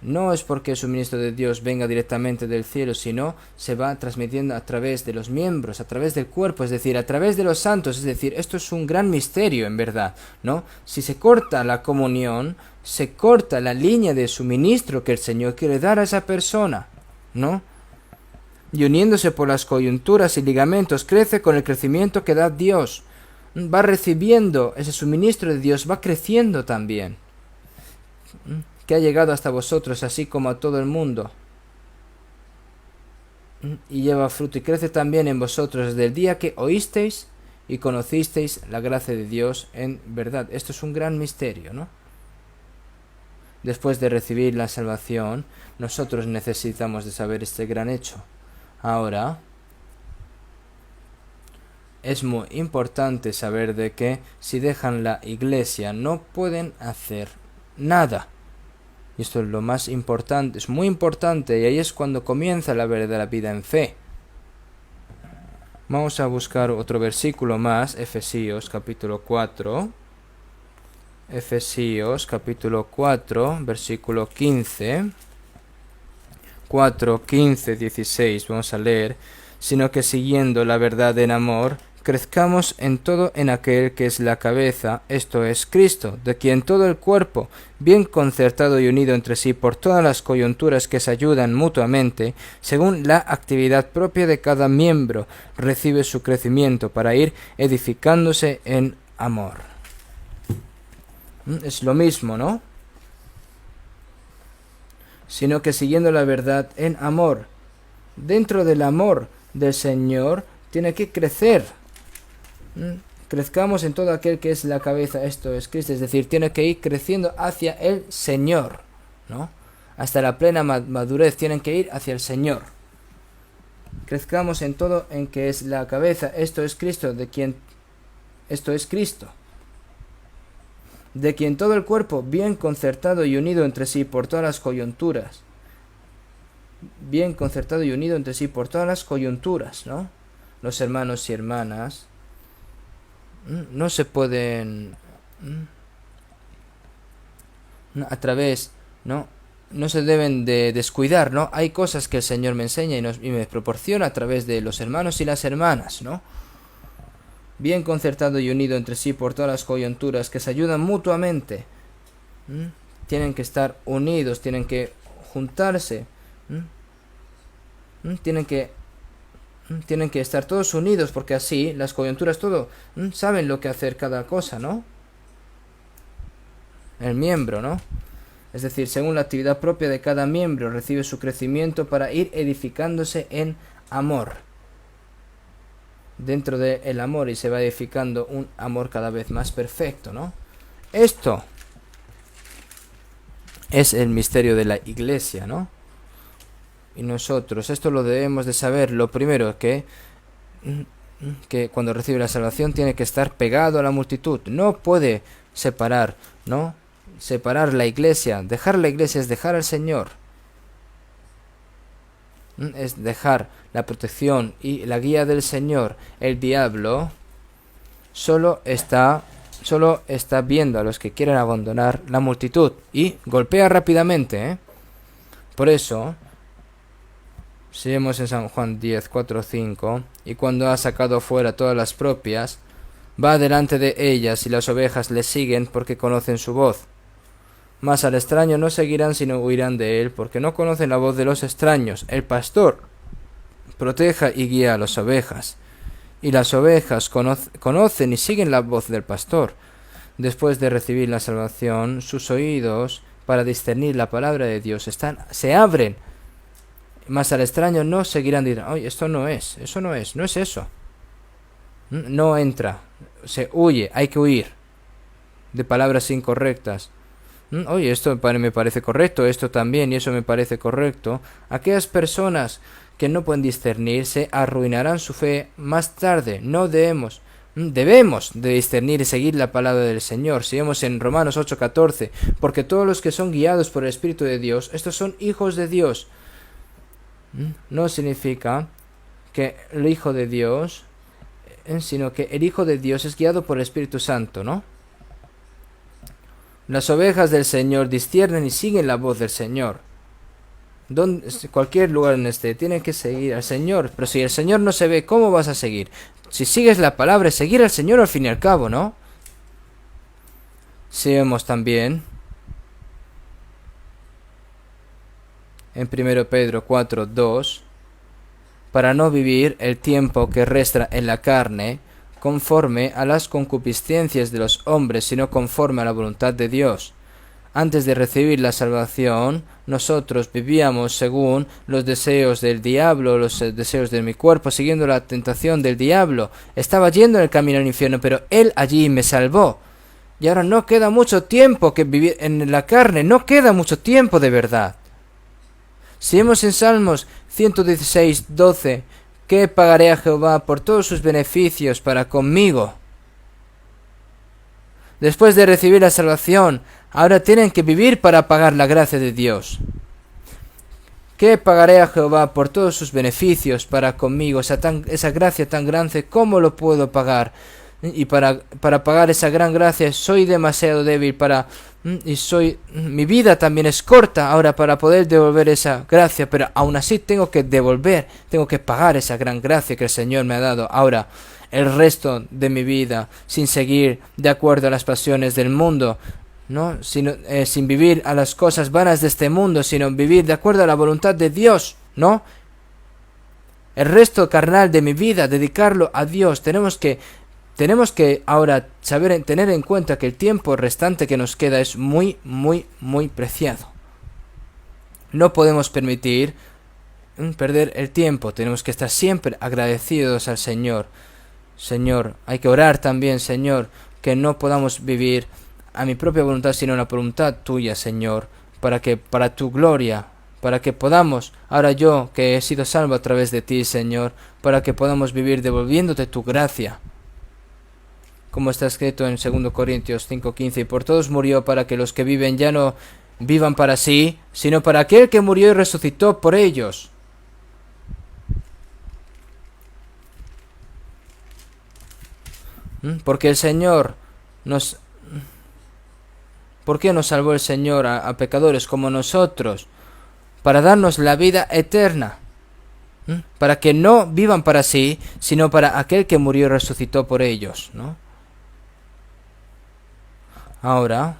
No es porque el suministro de Dios venga directamente del cielo, sino se va transmitiendo a través de los miembros, a través del cuerpo, es decir, a través de los santos. Es decir, esto es un gran misterio en verdad, ¿no? Si se corta la comunión, se corta la línea de suministro que el Señor quiere dar a esa persona, ¿no? Y uniéndose por las coyunturas y ligamentos, crece con el crecimiento que da Dios. Va recibiendo ese suministro de Dios, va creciendo también, que ha llegado hasta vosotros, así como a todo el mundo, y lleva fruto y crece también en vosotros desde el día que oísteis y conocisteis la gracia de Dios en verdad. Esto es un gran misterio, ¿no? Después de recibir la salvación, nosotros necesitamos de saber este gran hecho. Ahora, es muy importante saber de que si dejan la iglesia no pueden hacer nada. Y esto es lo más importante, es muy importante, y ahí es cuando comienza la verdadera vida en fe. Vamos a buscar otro versículo más, Efesios capítulo 4. Efesios capítulo 4, versículo 15. 4, 15, 16, vamos a leer. Sino que siguiendo la verdad en amor, crezcamos en todo en aquel que es la cabeza, esto es Cristo, de quien todo el cuerpo, bien concertado y unido entre sí por todas las coyunturas que se ayudan mutuamente, según la actividad propia de cada miembro, recibe su crecimiento para ir edificándose en amor. Es lo mismo, ¿no? Sino que siguiendo la verdad en amor. Dentro del amor del Señor tiene que crecer. Crezcamos en todo aquel que es la cabeza, esto es Cristo, es decir, tiene que ir creciendo hacia el Señor, ¿no? Hasta la plena madurez tienen que ir hacia el Señor. Crezcamos en todo en que es la cabeza, esto es Cristo, esto es Cristo, de quien todo el cuerpo, bien concertado y unido entre sí por todas las coyunturas, bien concertado y unido entre sí por todas las coyunturas, ¿no? Los hermanos y hermanas no se pueden a través, ¿no? No se deben de descuidar, ¿no? Hay cosas que el Señor me enseña y me proporciona a través de los hermanos y las hermanas, ¿no? Bien concertado y unido entre sí por todas las coyunturas que se ayudan mutuamente. Tienen que estar unidos, tienen que juntarse. Tienen que estar todos unidos, porque así las coyunturas todo saben lo que hacer cada cosa, ¿no? El miembro, ¿no? Es decir, según la actividad propia de cada miembro recibe su crecimiento para ir edificándose en amor. Dentro del amor, y se va edificando un amor cada vez más perfecto, ¿no? Esto es el misterio de la Iglesia, ¿no? Y nosotros, esto lo debemos de saber. Lo primero, que cuando recibe la salvación tiene que estar pegado a la multitud. No puede separar, ¿no? Separar la Iglesia. Dejar la Iglesia es dejar al Señor. Es dejar la protección y la guía del Señor. El diablo solo está viendo a los que quieren abandonar la multitud y golpea rápidamente, ¿eh? Por eso, si vemos en San Juan 10, 4, 5, y cuando ha sacado fuera todas las propias, va delante de ellas y las ovejas le siguen porque conocen su voz. Mas al extraño no seguirán sino huirán de él, porque no conocen la voz de los extraños. El pastor proteja y guía a las ovejas, y las ovejas conocen y siguen la voz del pastor. Después de recibir la salvación, sus oídos para discernir la palabra de Dios se abren. Mas al extraño no seguirán, dirán, oye, esto no es, eso no es eso. No entra, se huye, hay que huir de palabras incorrectas. Oye, esto me parece correcto, esto también, y eso me parece correcto. Aquellas personas que no pueden discernirse arruinarán su fe más tarde. No debemos de discernir y seguir la palabra del Señor. Si vemos en Romanos 8:14, porque todos los que son guiados por el Espíritu de Dios, estos son hijos de Dios. No significa que el Hijo de Dios, sino que el Hijo de Dios es guiado por el Espíritu Santo, ¿no? Las ovejas del Señor disciernen y siguen la voz del Señor. Cualquier lugar en tienen que seguir al Señor. Pero si el Señor no se ve, ¿cómo vas a seguir? Si sigues la palabra, es seguir al Señor al fin y al cabo, ¿no? Si vemos también en 1 Pedro 4:2, para no vivir el tiempo que resta en la carne, conforme a las concupiscencias de los hombres, sino conforme a la voluntad de Dios. Antes de recibir la salvación, nosotros vivíamos según los deseos del diablo, los deseos de mi cuerpo, siguiendo la tentación del diablo. Estaba yendo en el camino al infierno, pero Él allí me salvó. Y ahora no queda mucho tiempo que vivir en la carne, no queda mucho tiempo de verdad. Si vemos en Salmos 116:12, ¿qué pagaré a Jehová por todos sus beneficios para conmigo? Después de recibir la salvación, ahora tienen que vivir para pagar la gracia de Dios. ¿Qué pagaré a Jehová por todos sus beneficios para conmigo? Esa gracia tan grande, ¿cómo lo puedo pagar? Y para pagar esa gran gracia soy demasiado débil mi vida también es corta ahora para poder devolver esa gracia, pero aún así tengo que pagar esa gran gracia que el Señor me ha dado. Ahora, el resto de mi vida, sin seguir de acuerdo a las pasiones del mundo, ¿no? Sin vivir a las cosas vanas de este mundo, sino vivir de acuerdo a la voluntad de Dios, ¿no? El resto carnal de mi vida, dedicarlo a Dios. Tenemos que ahora tener en cuenta que el tiempo restante que nos queda es muy, muy, muy preciado. No podemos permitir perder el tiempo. Tenemos que estar siempre agradecidos al Señor. Señor, hay que orar también, Señor, que no podamos vivir a mi propia voluntad, sino la voluntad tuya, Señor, para tu gloria, para que podamos, ahora yo, que he sido salvo a través de ti, Señor, para que podamos vivir devolviéndote tu gracia, como está escrito en 2 Corintios 5:15, y por todos murió para que los que viven ya no vivan para sí, sino para aquel que murió y resucitó por ellos. Porque el Señor ¿Por qué nos salvó el Señor a pecadores como nosotros? Para darnos la vida eterna. Para que no vivan para sí, sino para aquel que murió y resucitó por ellos, ¿no? Ahora,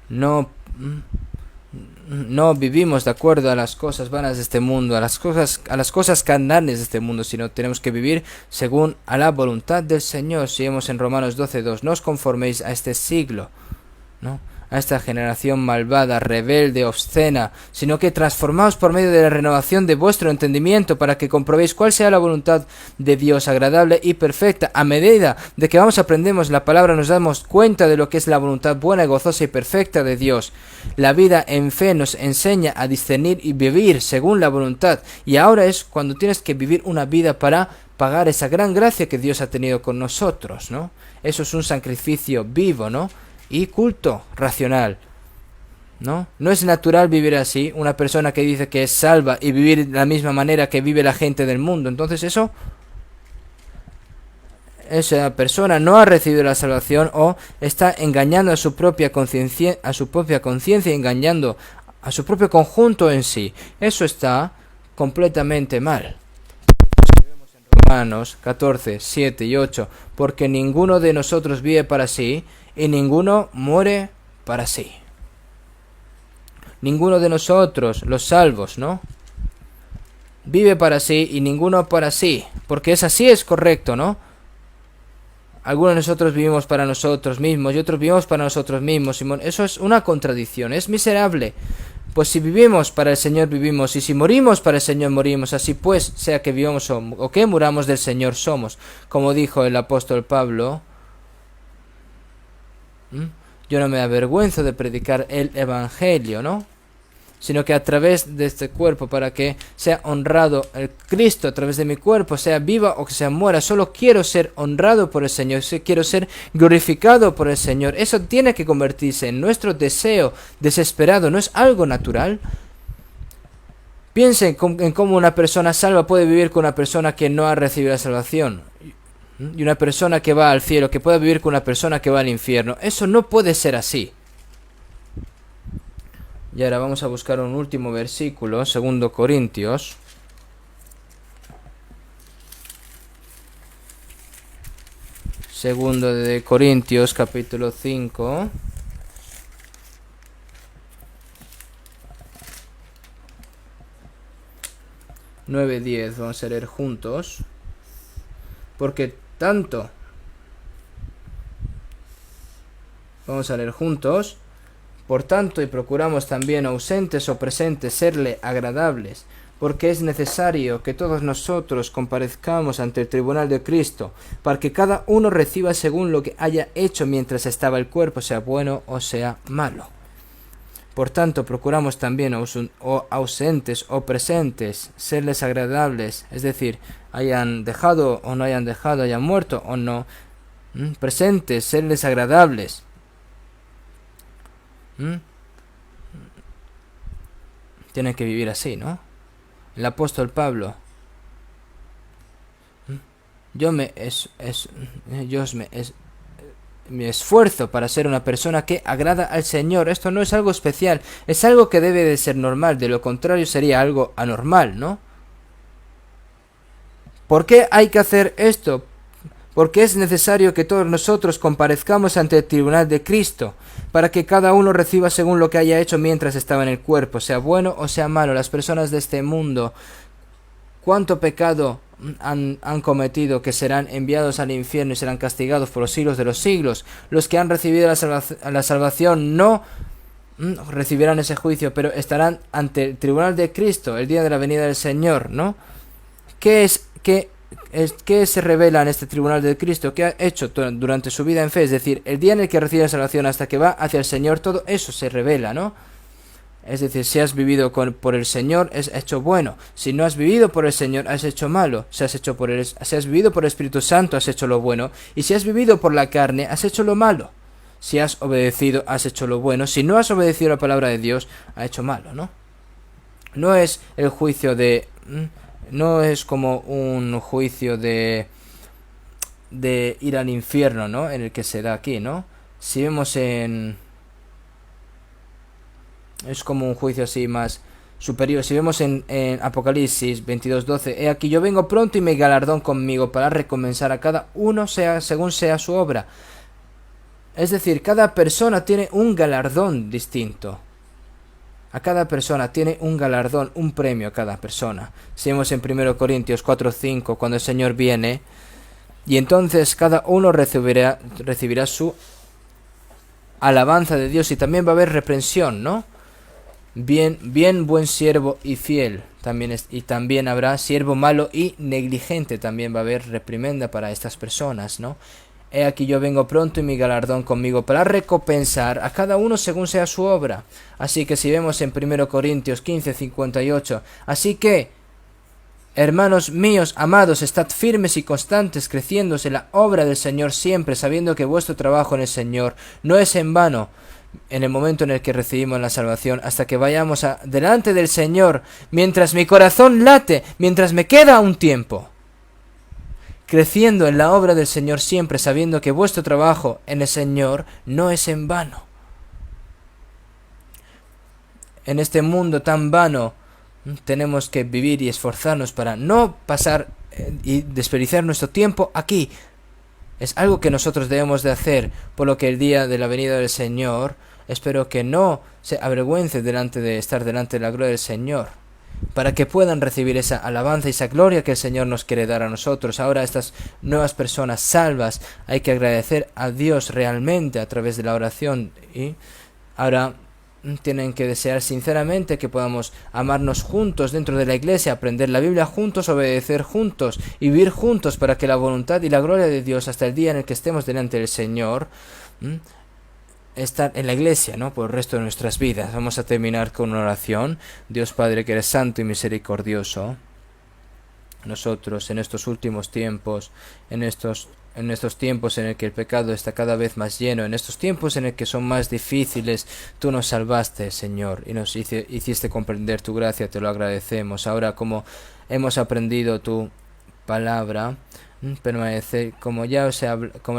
no vivimos de acuerdo a las cosas vanas de este mundo, a las cosas carnales de este mundo, sino tenemos que vivir según a la voluntad del Señor. Si vemos en Romanos 12:2, no os conforméis a este siglo, ¿no? A esta generación malvada, rebelde, obscena, sino que transformaos por medio de la renovación de vuestro entendimiento para que comprobéis cuál sea la voluntad de Dios agradable y perfecta. A medida de que aprendemos la palabra, nos damos cuenta de lo que es la voluntad buena, gozosa y perfecta de Dios. La vida en fe nos enseña a discernir y vivir según la voluntad. Y ahora es cuando tienes que vivir una vida para pagar esa gran gracia que Dios ha tenido con nosotros, ¿no? Eso es un sacrificio vivo, ¿no? Y culto racional, ¿no? No es natural vivir así, una persona que dice que es salva y vivir de la misma manera que vive la gente del mundo. Entonces esa persona no ha recibido la salvación o está engañando a su propia conciencia, engañando a su propio conjunto en sí. Eso está completamente mal. Romanos 14, 7 y 8, porque ninguno de nosotros vive para sí, y ninguno muere para sí. Ninguno de nosotros, los salvos, ¿no? Vive para sí y ninguno para sí, porque es correcto, ¿no? Algunos de nosotros vivimos para nosotros mismos y otros vivimos para nosotros mismos. Eso es una contradicción, es miserable. Pues si vivimos para el Señor vivimos, y si morimos para el Señor morimos, así pues, sea que vivamos o que muramos, del Señor somos. Como dijo el apóstol Pablo, yo no me avergüenzo de predicar el Evangelio, ¿no? Sino que a través de este cuerpo, para que sea honrado el Cristo a través de mi cuerpo, sea viva o que sea muera, solo quiero ser honrado por el Señor, quiero ser glorificado por el Señor. Eso tiene que convertirse en nuestro deseo desesperado, no es algo natural. Piensen en cómo una persona salva puede vivir con una persona que no ha recibido la salvación. Y una persona que va al cielo, que pueda vivir con una persona que va al infierno. Eso no puede ser así. Y ahora vamos a buscar un último versículo, 2 Corintios. Segundo de Corintios, capítulo 5. Nueve, 10, vamos a leer juntos. Porque tanto, vamos a leer juntos. Por tanto, y procuramos también, ausentes o presentes, serle agradables, porque es necesario que todos nosotros comparezcamos ante el tribunal de Cristo, para que cada uno reciba según lo que haya hecho mientras estaba el cuerpo, sea bueno o sea malo. Por tanto, procuramos también, ausentes o presentes, serles agradables, es decir, hayan dejado o no hayan dejado, hayan muerto o no, presentes, serles agradables. Tienen que vivir así, ¿no? El apóstol Pablo: me esfuerzo para ser una persona que agrada al Señor. Esto no es algo especial, es algo que debe de ser normal, de lo contrario sería algo anormal, ¿no? ¿Por qué hay que hacer esto? Porque es necesario que todos nosotros comparezcamos ante el tribunal de Cristo, para que cada uno reciba según lo que haya hecho mientras estaba en el cuerpo, sea bueno o sea malo. Las personas de este mundo, cuánto pecado han cometido, que serán enviados al infierno y serán castigados por los siglos de los siglos. Los que han recibido la salvación no recibirán ese juicio, pero estarán ante el tribunal de Cristo el día de la venida del Señor, ¿no? ¿Qué se revela en este tribunal de Cristo? ¿Qué ha hecho durante su vida en fe? Es decir, el día en el que recibe la salvación hasta que va hacia el Señor, todo eso se revela, ¿no? Es decir, si has vivido por el Señor, has hecho bueno. Si no has vivido por el Señor, has hecho malo. Si has vivido por el Espíritu Santo, has hecho lo bueno. Y si has vivido por la carne, has hecho lo malo. Si has obedecido, has hecho lo bueno. Si no has obedecido la palabra de Dios, has hecho malo, ¿no? No es el juicio de... No es como un juicio de ir al infierno, ¿no? En el que se da aquí, ¿no? Si vemos es como un juicio así más superior. Si vemos en Apocalipsis 22:12, he aquí yo vengo pronto y mi galardón conmigo para recompensar a cada uno según sea su obra. Es decir, cada persona tiene un galardón distinto. A cada persona tiene un galardón, un premio a cada persona. Si vemos en 1 Corintios 4:5, cuando el Señor viene, y entonces cada uno recibirá su alabanza de Dios, y también va a haber reprensión, ¿no? Bien, buen siervo y fiel. Y también habrá siervo malo y negligente. También va a haber reprimenda para estas personas, ¿no? He aquí yo vengo pronto y mi galardón conmigo para recompensar a cada uno según sea su obra. Así que si vemos en 1 Corintios 15:58, así que, hermanos míos amados, estad firmes y constantes, creciéndose la obra del Señor siempre, sabiendo que vuestro trabajo en el Señor no es en vano, en el momento en el que recibimos la salvación, hasta que vayamos delante del Señor, mientras mi corazón late, mientras me queda un tiempo, creciendo en la obra del Señor siempre, sabiendo que vuestro trabajo en el Señor no es en vano. En este mundo tan vano tenemos que vivir y esforzarnos para no pasar y desperdiciar nuestro tiempo aquí. Es algo que nosotros debemos de hacer, por lo que el día de la venida del Señor, espero que no se avergüence de estar delante de la gloria del Señor, para que puedan recibir esa alabanza y esa gloria que el Señor nos quiere dar a nosotros. Ahora, estas nuevas personas salvas, hay que agradecer a Dios realmente a través de la oración, y ahora tienen que desear sinceramente que podamos amarnos juntos dentro de la iglesia, aprender la Biblia juntos, obedecer juntos y vivir juntos, para que la voluntad y la gloria de Dios hasta el día en el que estemos delante del Señor estar en la iglesia, ¿no? Por el resto de nuestras vidas. Vamos a terminar con una oración. Dios Padre, que eres santo y misericordioso, nosotros en estos últimos tiempos, en estos tiempos en el que el pecado está cada vez más lleno, en estos tiempos en el que son más difíciles, tú nos salvaste, Señor, y nos hiciste comprender tu gracia, te lo agradecemos. Ahora, como hemos aprendido tu palabra, permaneced, como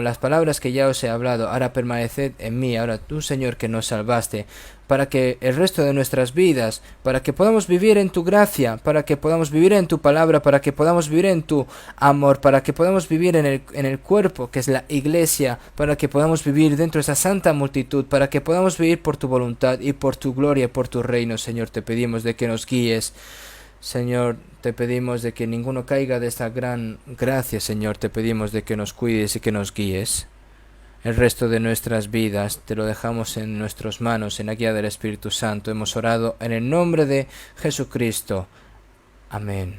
las palabras que ya os he hablado, ahora permaneced en mí. Ahora tú, Señor, que nos salvaste, para que el resto de nuestras vidas, para que podamos vivir en tu gracia, para que podamos vivir en tu palabra, para que podamos vivir en tu amor, para que podamos vivir en el cuerpo que es la iglesia, para que podamos vivir dentro de esa santa multitud, para que podamos vivir por tu voluntad y por tu gloria, por tu reino. Señor, te pedimos de que nos guíes. Señor, te pedimos de que ninguno caiga de esta gran gracia. Señor, te pedimos de que nos cuides y que nos guíes. El resto de nuestras vidas te lo dejamos en nuestras manos, en la guía del Espíritu Santo. Hemos orado en el nombre de Jesucristo. Amén.